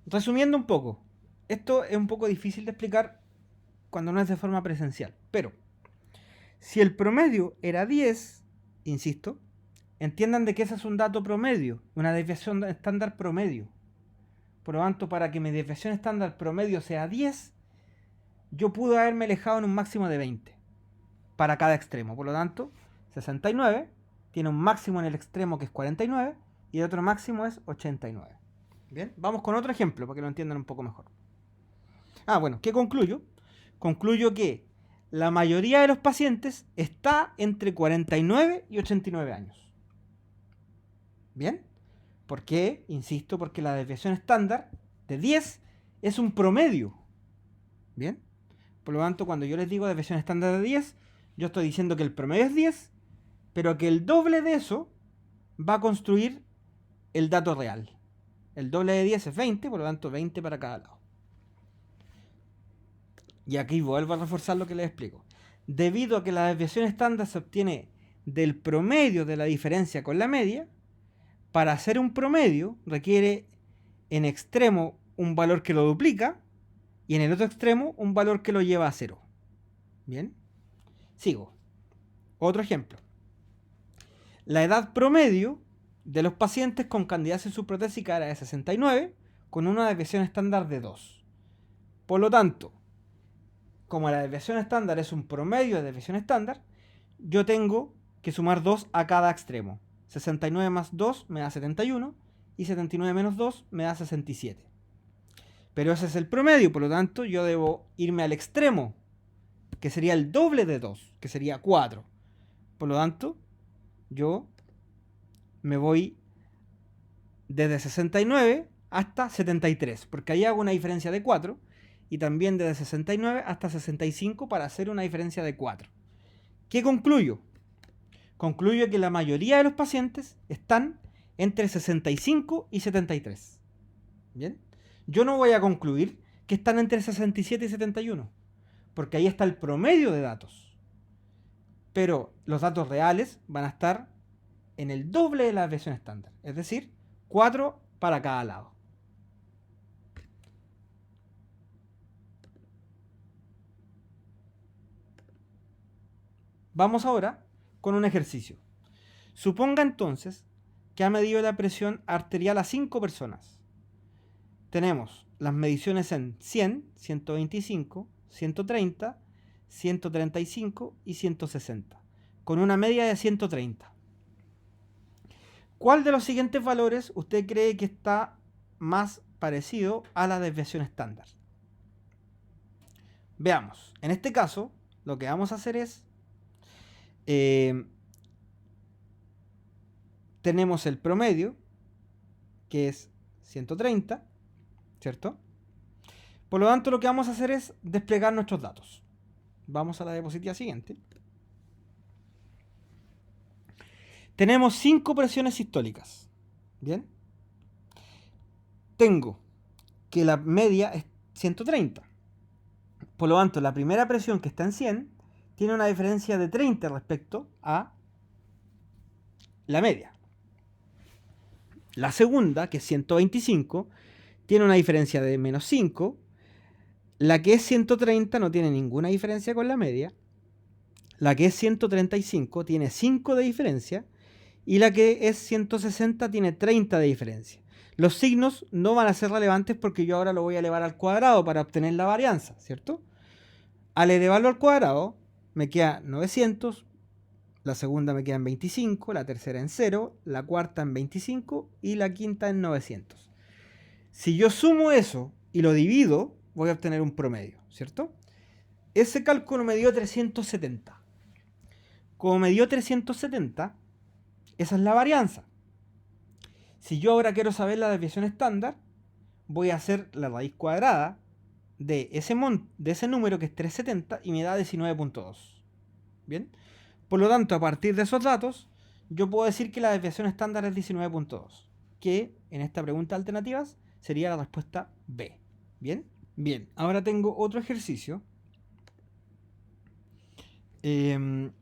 resumiendo un poco, esto es un poco difícil de explicar cuando no es de forma presencial, pero si el promedio era 10, insisto, entiendan de que ese es un dato promedio, una desviación estándar promedio. Por lo tanto, para que mi desviación estándar promedio sea 10, yo pude haberme alejado en un máximo de 20 para cada extremo. Por lo tanto, 69 tiene un máximo en el extremo que es 49 y el otro máximo es 89. Bien, vamos con otro ejemplo para que lo entiendan un poco mejor. Bueno, ¿qué concluyo? Concluyo que la mayoría de los pacientes está entre 49 y 89 años. ¿Bien? ¿Por qué? Insisto, porque la desviación estándar de 10 es un promedio. ¿Bien? Por lo tanto, cuando yo les digo desviación estándar de 10, yo estoy diciendo que el promedio es 10, pero que el doble de eso va a construir el dato real. El doble de 10 es 20, por lo tanto 20 para cada lado. Y aquí vuelvo a reforzar lo que les explico. Debido a que la desviación estándar se obtiene del promedio de la diferencia con la media, para hacer un promedio requiere en extremo un valor que lo duplica y en el otro extremo un valor que lo lleva a 0. ¿Bien? Sigo. Otro ejemplo. La edad promedio de los pacientes con candidiasis subprotésica era de 69, con una desviación estándar de 2. Por lo tanto, como la desviación estándar es un promedio de desviación estándar, yo tengo que sumar 2 a cada extremo. 69 más 2 me da 71 y 79 menos 2 me da 67. Pero ese es el promedio, por lo tanto yo debo irme al extremo, que sería el doble de 2, que sería 4. Por lo tanto, yo me voy desde 69 hasta 73, porque ahí hago una diferencia de 4, y también desde 69 hasta 65 para hacer una diferencia de 4. ¿Qué concluyo? Concluyo que la mayoría de los pacientes están entre 65 y 73. ¿Bien? Yo no voy a concluir que están entre 67 y 71, porque ahí está el promedio de datos. Pero los datos reales van a estar en el doble de la desviación estándar. Es decir, 4 para cada lado. Vamos ahora con un ejercicio. Suponga entonces que ha medido la presión arterial a 5 personas. Tenemos las mediciones en 100, 125, 130, 135 y 160, con una media de 130. ¿Cuál de los siguientes valores usted cree que está más parecido a la desviación estándar? Veamos. En este caso, lo que vamos a hacer es tenemos el promedio, que es 130, ¿cierto? Por lo tanto, lo que vamos a hacer es desplegar nuestros datos. Vamos a la diapositiva siguiente. Tenemos 5 presiones sistólicas. ¿Bien? Tengo que la media es 130. Por lo tanto, la primera presión, que está en 100, tiene una diferencia de 30 respecto a la media. La segunda, que es 125, tiene una diferencia de menos 5. La que es 130 no tiene ninguna diferencia con la media. La que es 135 tiene 5 de diferencia. Y la que es 160 tiene 30 de diferencia. Los signos no van a ser relevantes porque yo ahora lo voy a elevar al cuadrado para obtener la varianza, ¿cierto? Al elevarlo al cuadrado me queda 900, la segunda me queda en 25, la tercera en 0, la cuarta en 25 y la quinta en 900. Si yo sumo eso y lo divido, voy a obtener un promedio, ¿cierto? Ese cálculo me dio 370. Como me dio 370, esa es la varianza. Si yo ahora quiero saber la desviación estándar, voy a hacer la raíz cuadrada de ese número, que es 370, y me da 19.2. ¿Bien? Por lo tanto, a partir de esos datos, yo puedo decir que la desviación estándar es 19.2, que en esta pregunta de alternativas sería la respuesta B. ¿Bien? Bien, ahora tengo otro ejercicio de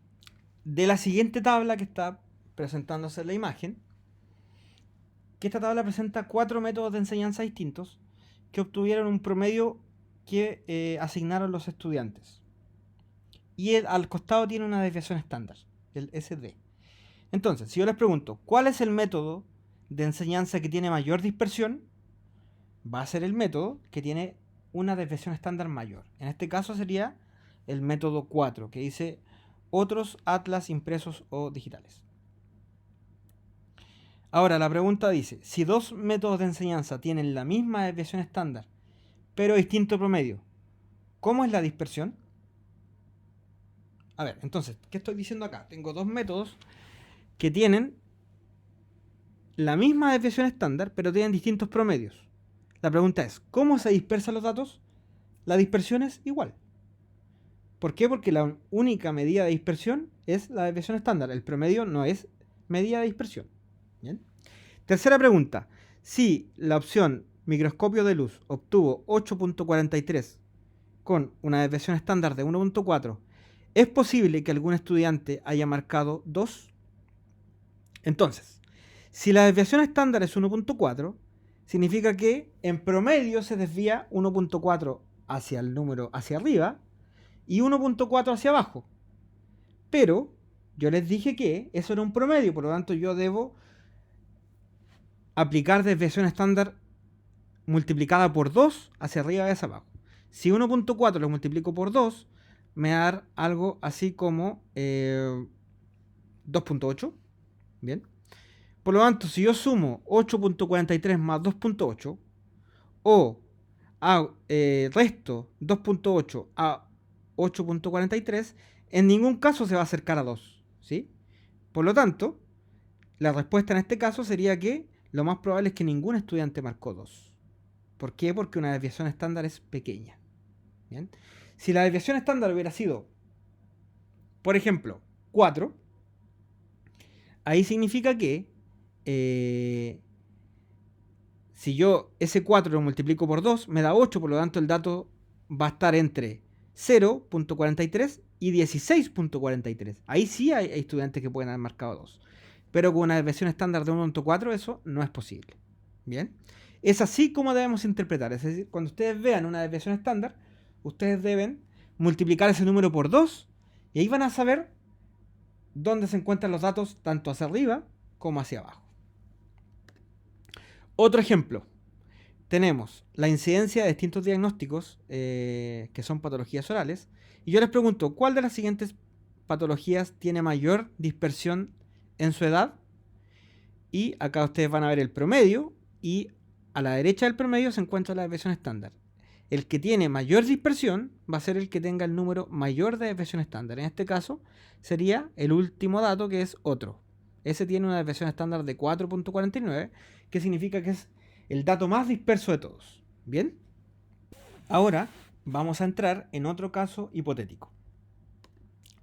la siguiente tabla que está presentándose en la imagen, que esta tabla presenta 4 métodos de enseñanza distintos que obtuvieron un promedio que asignaron los estudiantes. Y al costado tiene una desviación estándar, el SD. Entonces, si yo les pregunto, ¿cuál es el método de enseñanza que tiene mayor dispersión? Va a ser el método que tiene una desviación estándar mayor. En este caso sería el método 4, que dice otros atlas impresos o digitales. Ahora, la pregunta dice, si 2 métodos de enseñanza tienen la misma desviación estándar, pero distinto promedio, ¿cómo es la dispersión? A ver, entonces, ¿qué estoy diciendo acá? Tengo 2 métodos que tienen la misma desviación estándar, pero tienen distintos promedios. La pregunta es, ¿cómo se dispersan los datos? La dispersión es igual. ¿Por qué? Porque la única medida de dispersión es la desviación estándar. El promedio no es medida de dispersión. ¿Bien? Tercera pregunta. Si la opción microscopio de luz obtuvo 8.43 con una desviación estándar de 1.4, ¿es posible que algún estudiante haya marcado 2? Entonces, si la desviación estándar es 1.4, significa que en promedio se desvía 1.4 hacia el número hacia arriba y 1.4 hacia abajo. Pero yo les dije que eso era un promedio, por lo tanto yo debo aplicar desviación estándar multiplicada por 2 hacia arriba y hacia abajo. Si 1.4 lo multiplico por 2, me va a dar algo así como 2.8. Bien. Por lo tanto, si yo sumo 8.43 más 2.8 o resto 2.8 a 8.43, en ningún caso se va a acercar a 2. ¿Sí? Por lo tanto, la respuesta en este caso sería que lo más probable es que ningún estudiante marcó 2. ¿Por qué? Porque una desviación estándar es pequeña. ¿Bien? Si la desviación estándar hubiera sido, por ejemplo, 4, ahí significa que si yo ese 4 lo multiplico por 2, me da 8, por lo tanto el dato va a estar entre 0.43 y 16.43. Ahí sí hay estudiantes que pueden haber marcado 2. pero con una desviación estándar de 1.4 eso no es posible. Bien, es así como debemos interpretar. Es decir, cuando ustedes vean una desviación estándar, ustedes deben multiplicar ese número por 2 y ahí van a saber dónde se encuentran los datos tanto hacia arriba como hacia abajo. Otro ejemplo. Tenemos la incidencia de distintos diagnósticos que son patologías orales. Y yo les pregunto, ¿cuál de las siguientes patologías tiene mayor dispersión en su edad? Y acá ustedes van a ver el promedio y a la derecha del promedio se encuentra la desviación estándar. El que tiene mayor dispersión va a ser el que tenga el número mayor de desviación estándar. En este caso sería el último dato, que es otro. Ese tiene una desviación estándar de 4.49, que significa que es el dato más disperso de todos. ¿Bien? Ahora vamos a entrar en otro caso hipotético.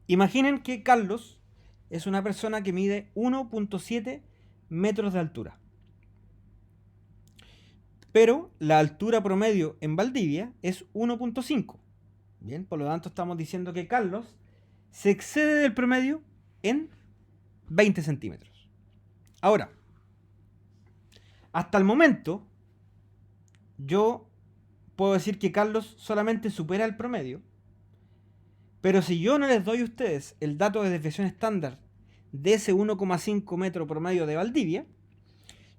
Imaginen que Carlos es una persona que mide 1.7 metros de altura. Pero la altura promedio en Valdivia es 1.5. Bien, por lo tanto estamos diciendo que Carlos se excede del promedio en 20 centímetros. Ahora, hasta el momento, yo puedo decir que Carlos solamente supera el promedio, pero si yo no les doy a ustedes el dato de desviación estándar de ese 1,5 metro promedio de Valdivia,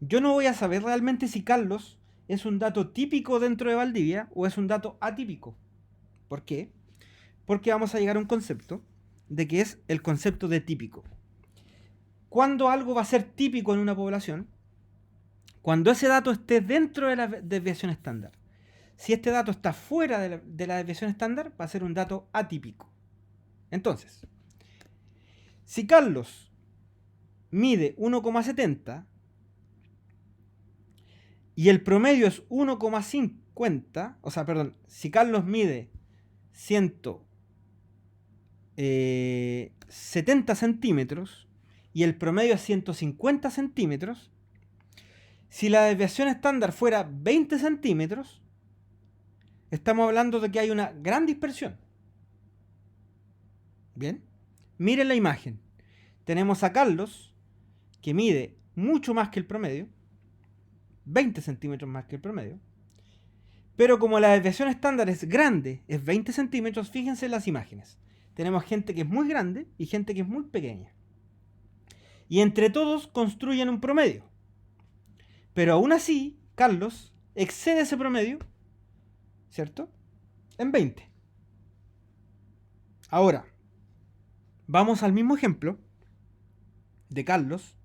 yo no voy a saber realmente si Carlos es un dato típico dentro de Valdivia o es un dato atípico. ¿Por qué? Porque vamos a llegar a un concepto de que es el concepto de típico. ¿Cuándo algo va a ser típico en una población? Cuando ese dato esté dentro de la desviación estándar. Si este dato está fuera de la desviación estándar, va a ser un dato atípico. Entonces, si Carlos mide 1,70 y el promedio es 1,50, o sea, perdón, si Carlos mide 170 centímetros y el promedio es 150 centímetros, si la desviación estándar fuera 20 centímetros, estamos hablando de que hay una gran dispersión. Bien, miren la imagen. Tenemos a Carlos, que mide mucho más que el promedio, 20 centímetros más que el promedio, pero como la desviación estándar es grande, es 20 centímetros, fíjense en las imágenes. Tenemos gente que es muy grande y gente que es muy pequeña. Y entre todos construyen un promedio. Pero aún así, Carlos excede ese promedio, ¿cierto? En 20. Ahora, vamos al mismo ejemplo de Carlos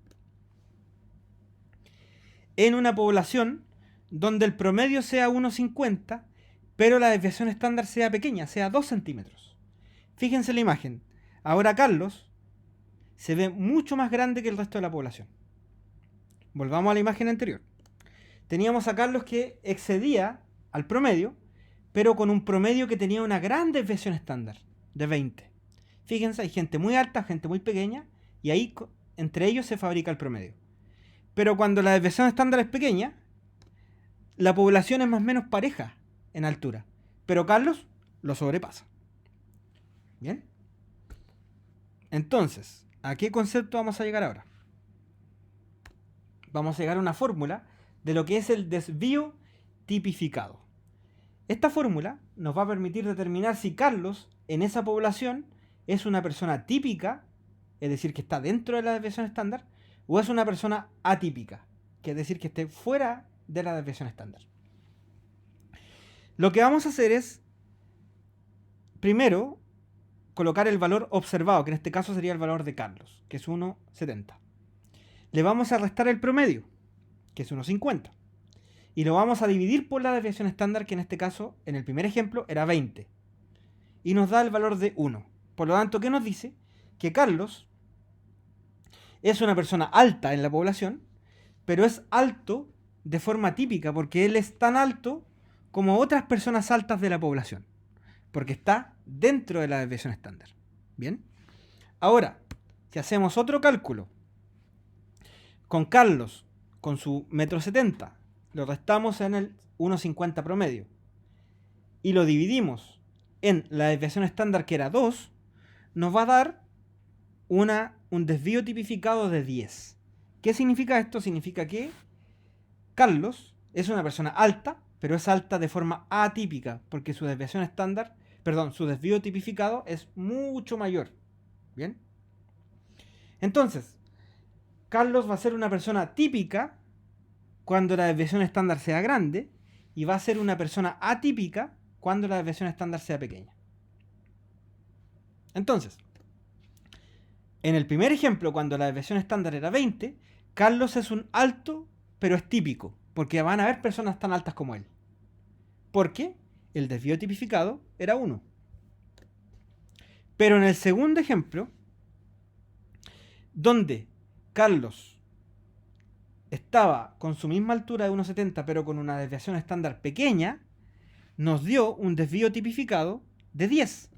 en una población donde el promedio sea 1,50, pero la desviación estándar sea pequeña, sea 2 centímetros. Fíjense la imagen. Ahora Carlos se ve mucho más grande que el resto de la población. Volvamos a la imagen anterior. Teníamos a Carlos que excedía al promedio, pero con un promedio que tenía una gran desviación estándar, de 20. Fíjense, hay gente muy alta, gente muy pequeña, y ahí entre ellos se fabrica el promedio. Pero cuando la desviación estándar es pequeña, la población es más o menos pareja en altura. Pero Carlos lo sobrepasa. ¿Bien? Entonces, ¿a qué concepto vamos a llegar ahora? Vamos a llegar a una fórmula de lo que es el desvío tipificado. Esta fórmula nos va a permitir determinar si Carlos en esa población es una persona típica, es decir, que está dentro de la desviación estándar, o es una persona atípica, que es decir, que esté fuera de la desviación estándar. Lo que vamos a hacer es, primero, colocar el valor observado, que en este caso sería el valor de Carlos, que es 1,70. Le vamos a restar el promedio, que es 1,50. Y lo vamos a dividir por la desviación estándar, que en este caso, en el primer ejemplo, era 20. Y nos da el valor de 1. Por lo tanto, ¿qué nos dice? Que Carlos es una persona alta en la población, pero es alto de forma típica, porque él es tan alto como otras personas altas de la población, porque está dentro de la desviación estándar. Bien. Ahora, si hacemos otro cálculo con Carlos, con su 1,70 m, lo restamos en el 1,50 promedio y lo dividimos en la desviación estándar, que era 2, nos va a dar un desvío tipificado de 10. ¿Qué significa esto? Significa que Carlos es una persona alta, pero es alta de forma atípica, porque su desviación estándar, perdón, su desvío tipificado es mucho mayor. ¿Bien? Entonces, Carlos va a ser una persona típica cuando la desviación estándar sea grande y va a ser una persona atípica cuando la desviación estándar sea pequeña. Entonces, en el primer ejemplo, cuando la desviación estándar era 20, Carlos es un alto, pero es típico, porque van a haber personas tan altas como él. Porque el desvío tipificado era 1. Pero en el segundo ejemplo, donde Carlos estaba con su misma altura de 1,70 pero con una desviación estándar pequeña, nos dio un desvío tipificado de 10.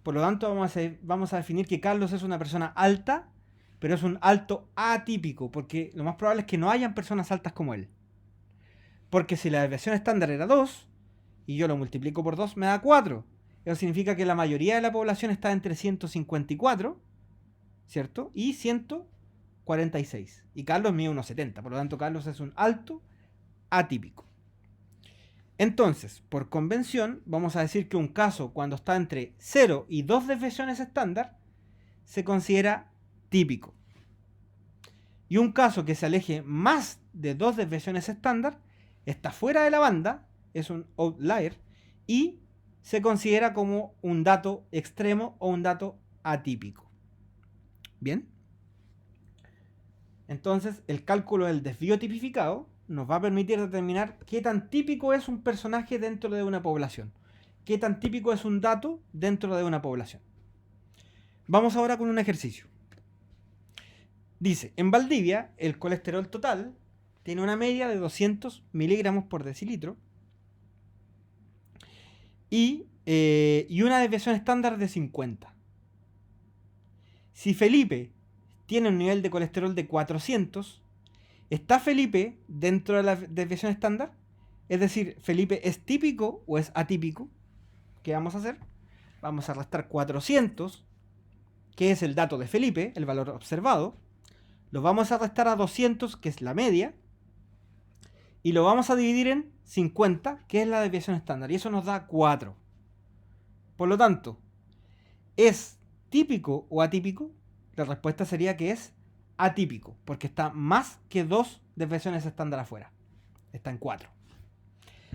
Por lo tanto, vamos a definir que Carlos es una persona alta, pero es un alto atípico, porque lo más probable es que no hayan personas altas como él. Porque si la desviación estándar era 2, y yo lo multiplico por 2, me da 4. Eso significa que la mayoría de la población está entre 154, ¿cierto? Y 146. Y Carlos mide 1,70. Por lo tanto, Carlos es un alto atípico. Entonces, por convención, vamos a decir que un caso cuando está entre 0 y 2 desviaciones estándar se considera típico. Y un caso que se aleje más de 2 desviaciones estándar está fuera de la banda, es un outlier, y se considera como un dato extremo o un dato atípico. ¿Bien? Entonces, el cálculo del desvío tipificado nos va a permitir determinar qué tan típico es un personaje dentro de una población. Qué tan típico es un dato dentro de una población. Vamos ahora con un ejercicio. Dice, en Valdivia, el colesterol total tiene una media de 200 miligramos por decilitro y una desviación estándar de 50. Si Felipe tiene un nivel de colesterol de 400, ¿está Felipe dentro de la desviación estándar? Es decir, ¿Felipe es típico o es atípico? ¿Qué vamos a hacer? Vamos a restar 400, que es el dato de Felipe, el valor observado. Lo vamos a restar a 200, que es la media. Y lo vamos a dividir en 50, que es la desviación estándar. Y eso nos da 4. Por lo tanto, ¿es típico o atípico? La respuesta sería que es atípico, porque está más que 2 desviaciones estándar afuera. Está en 4.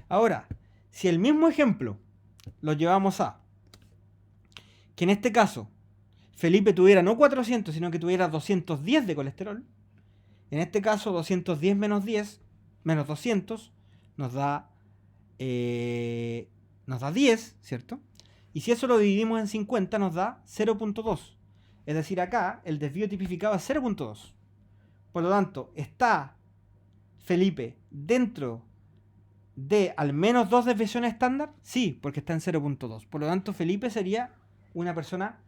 Ahora, si el mismo ejemplo lo llevamos a que en este caso Felipe tuviera no 400, sino que tuviera 210 de colesterol, en este caso 210 menos 10, menos 200, nos da 10, ¿cierto? Y si eso lo dividimos en 50, nos da 0,2. Es decir, acá el desvío tipificado es 0,2. Por lo tanto, ¿está Felipe dentro de al menos 2 desviaciones estándar? Sí, porque está en 0,2. Por lo tanto, Felipe sería una persona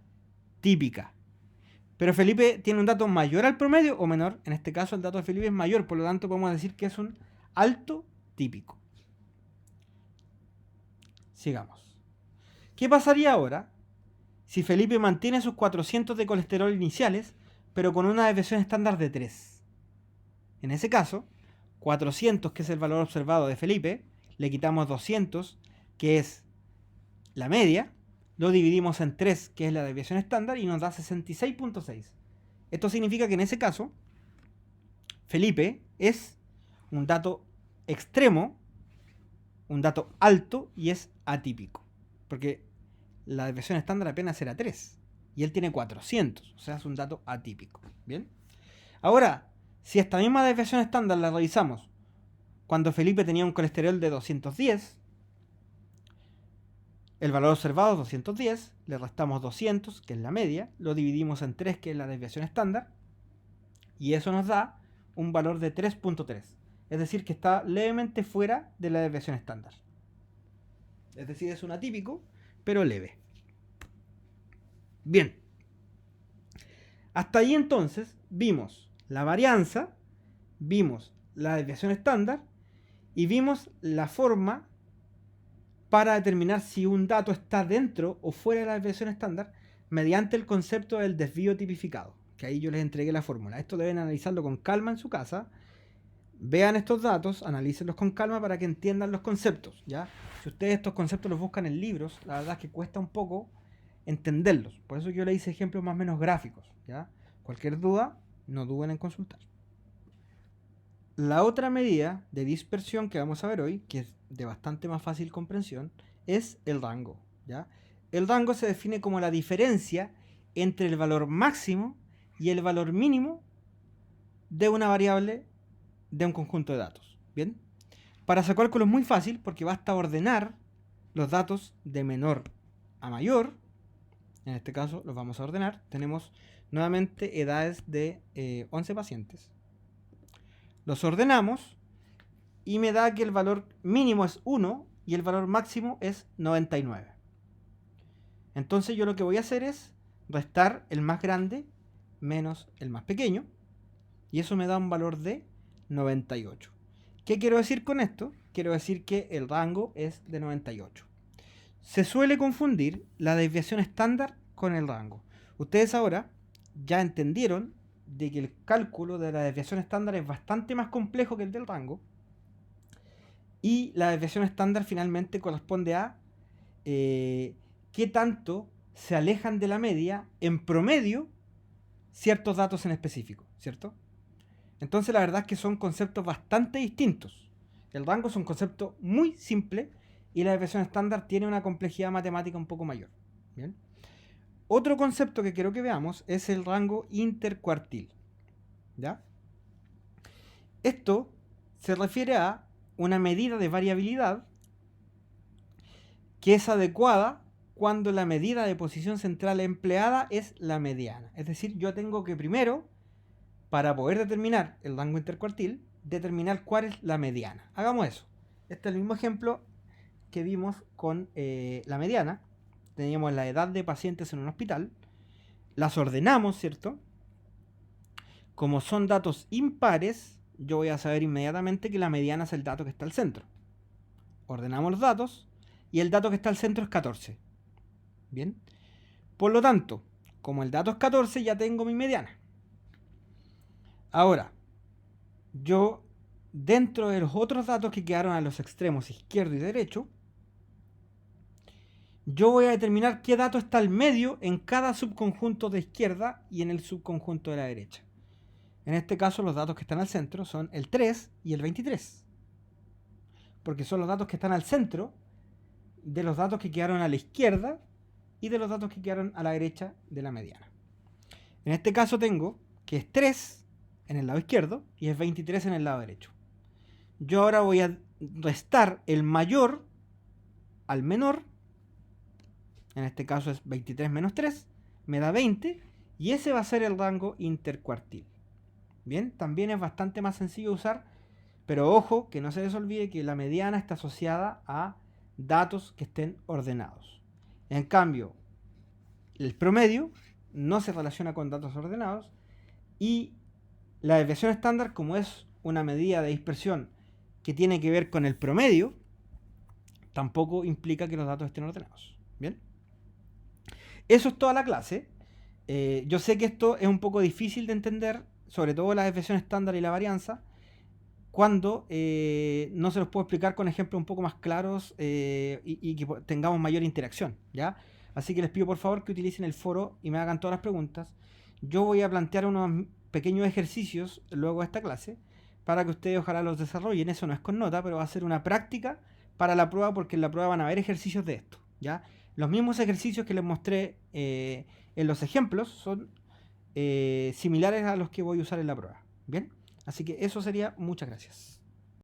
típica. Pero Felipe tiene un dato mayor al promedio o menor. En este caso, el dato de Felipe es mayor. Por lo tanto, podemos decir que es un alto típico. Sigamos. ¿Qué pasaría ahora si Felipe mantiene sus 400 de colesterol iniciales, pero con una desviación estándar de 3? En ese caso, 400, que es el valor observado de Felipe, le quitamos 200, que es la media, lo dividimos en 3, que es la desviación estándar, y nos da 66,6. Esto significa que en ese caso, Felipe es un dato extremo, un dato alto, y es atípico. Porque la desviación estándar apenas era 3, y él tiene 400, o sea, es un dato atípico. ¿Bien? Ahora, si esta misma desviación estándar la revisamos cuando Felipe tenía un colesterol de 210, el valor observado es 210, le restamos 200, que es la media, lo dividimos en 3, que es la desviación estándar, y eso nos da un valor de 3,3. Es decir, que está levemente fuera de la desviación estándar. Es decir, es un atípico, pero leve. Bien. Hasta ahí entonces vimos la varianza, vimos la desviación estándar y vimos la forma para determinar si un dato está dentro o fuera de la desviación estándar mediante el concepto del desvío tipificado. que ahí yo les entregué la fórmula. Esto deben analizarlo con calma en su casa. Vean estos datos, analícenlos con calma para que entiendan los conceptos, ¿ya? Si ustedes estos conceptos los buscan en libros, la verdad es que cuesta un poco entenderlos. Por eso yo le hice ejemplos más o menos gráficos, ¿ya? Cualquier duda, no duden en consultar. La otra medida de dispersión que vamos a ver hoy, que es de bastante más fácil comprensión, es el rango, ¿ya? El rango se define como la diferencia entre el valor máximo y el valor mínimo de una variable de un conjunto de datos. ¿Bien? Para hacer cálculo es muy fácil porque basta ordenar los datos de menor a mayor. En este caso los vamos a ordenar. Tenemos nuevamente edades de 11 pacientes. Los ordenamos y me da que el valor mínimo es 1 y el valor máximo es 99. Entonces yo lo que voy a hacer es restar el más grande menos el más pequeño y eso me da un valor de 98. ¿Qué quiero decir con esto? Quiero decir que el rango es de 98. Se suele confundir la desviación estándar con el rango. Ustedes ahora ya entendieron de que el cálculo de la desviación estándar es bastante más complejo que el del rango y la desviación estándar finalmente corresponde a qué tanto se alejan de la media en promedio ciertos datos en específico, ¿cierto? Entonces la verdad es que son conceptos bastante distintos. El rango es un concepto muy simple y la desviación estándar tiene una complejidad matemática un poco mayor. ¿Bien? Otro concepto que quiero que veamos es el rango intercuartil. ¿Ya? Esto se refiere a una medida de variabilidad que es adecuada cuando la medida de posición central empleada es la mediana. Es decir, yo tengo que primero, para poder determinar el rango intercuartil, determinar cuál es la mediana. Hagamos eso. Este es el mismo ejemplo que vimos con la mediana. Teníamos la edad de pacientes en un hospital. Las ordenamos, ¿cierto? Como son datos impares, yo voy a saber inmediatamente que la mediana es el dato que está al centro. Ordenamos los datos y el dato que está al centro es 14. Bien. Por lo tanto, como el dato es 14, ya tengo mi mediana. Ahora, yo, dentro de los otros datos que quedaron a los extremos izquierdo y derecho, yo voy a determinar qué dato está al medio en cada subconjunto de izquierda y en el subconjunto de la derecha. En este caso, los datos que están al centro son el 3 y el 23. Porque son los datos que están al centro de los datos que quedaron a la izquierda y de los datos que quedaron a la derecha de la mediana. En este caso tengo que es 3 en el lado izquierdo y es 23 en el lado derecho. Yo ahora voy a restar el mayor al menor. En este caso es 23 menos 3, me da 20 y ese va a ser el rango intercuartil. Bien, también es bastante más sencillo de usar, pero ojo que no se les olvide que la mediana está asociada a datos que estén ordenados. En cambio, el promedio no se relaciona con datos ordenados y la desviación estándar, como es una medida de dispersión que tiene que ver con el promedio, tampoco implica que los datos estén ordenados. Bien, eso es toda la clase. Yo sé que esto es un poco difícil de entender, sobre todo la desviación estándar y la varianza, cuando no se los puedo explicar con ejemplos un poco más claros y que tengamos mayor interacción, ¿ya? Así que les pido por favor que utilicen el foro y me hagan todas las preguntas. Yo voy a plantear unos pequeños ejercicios luego de esta clase para que ustedes ojalá los desarrollen. Eso no es con nota, pero va a ser una práctica para la prueba porque en la prueba van a haber ejercicios de esto, ¿ya? Los mismos ejercicios que les mostré en los ejemplos son similares a los que voy a usar en la prueba. Bien, así que eso sería. Muchas gracias.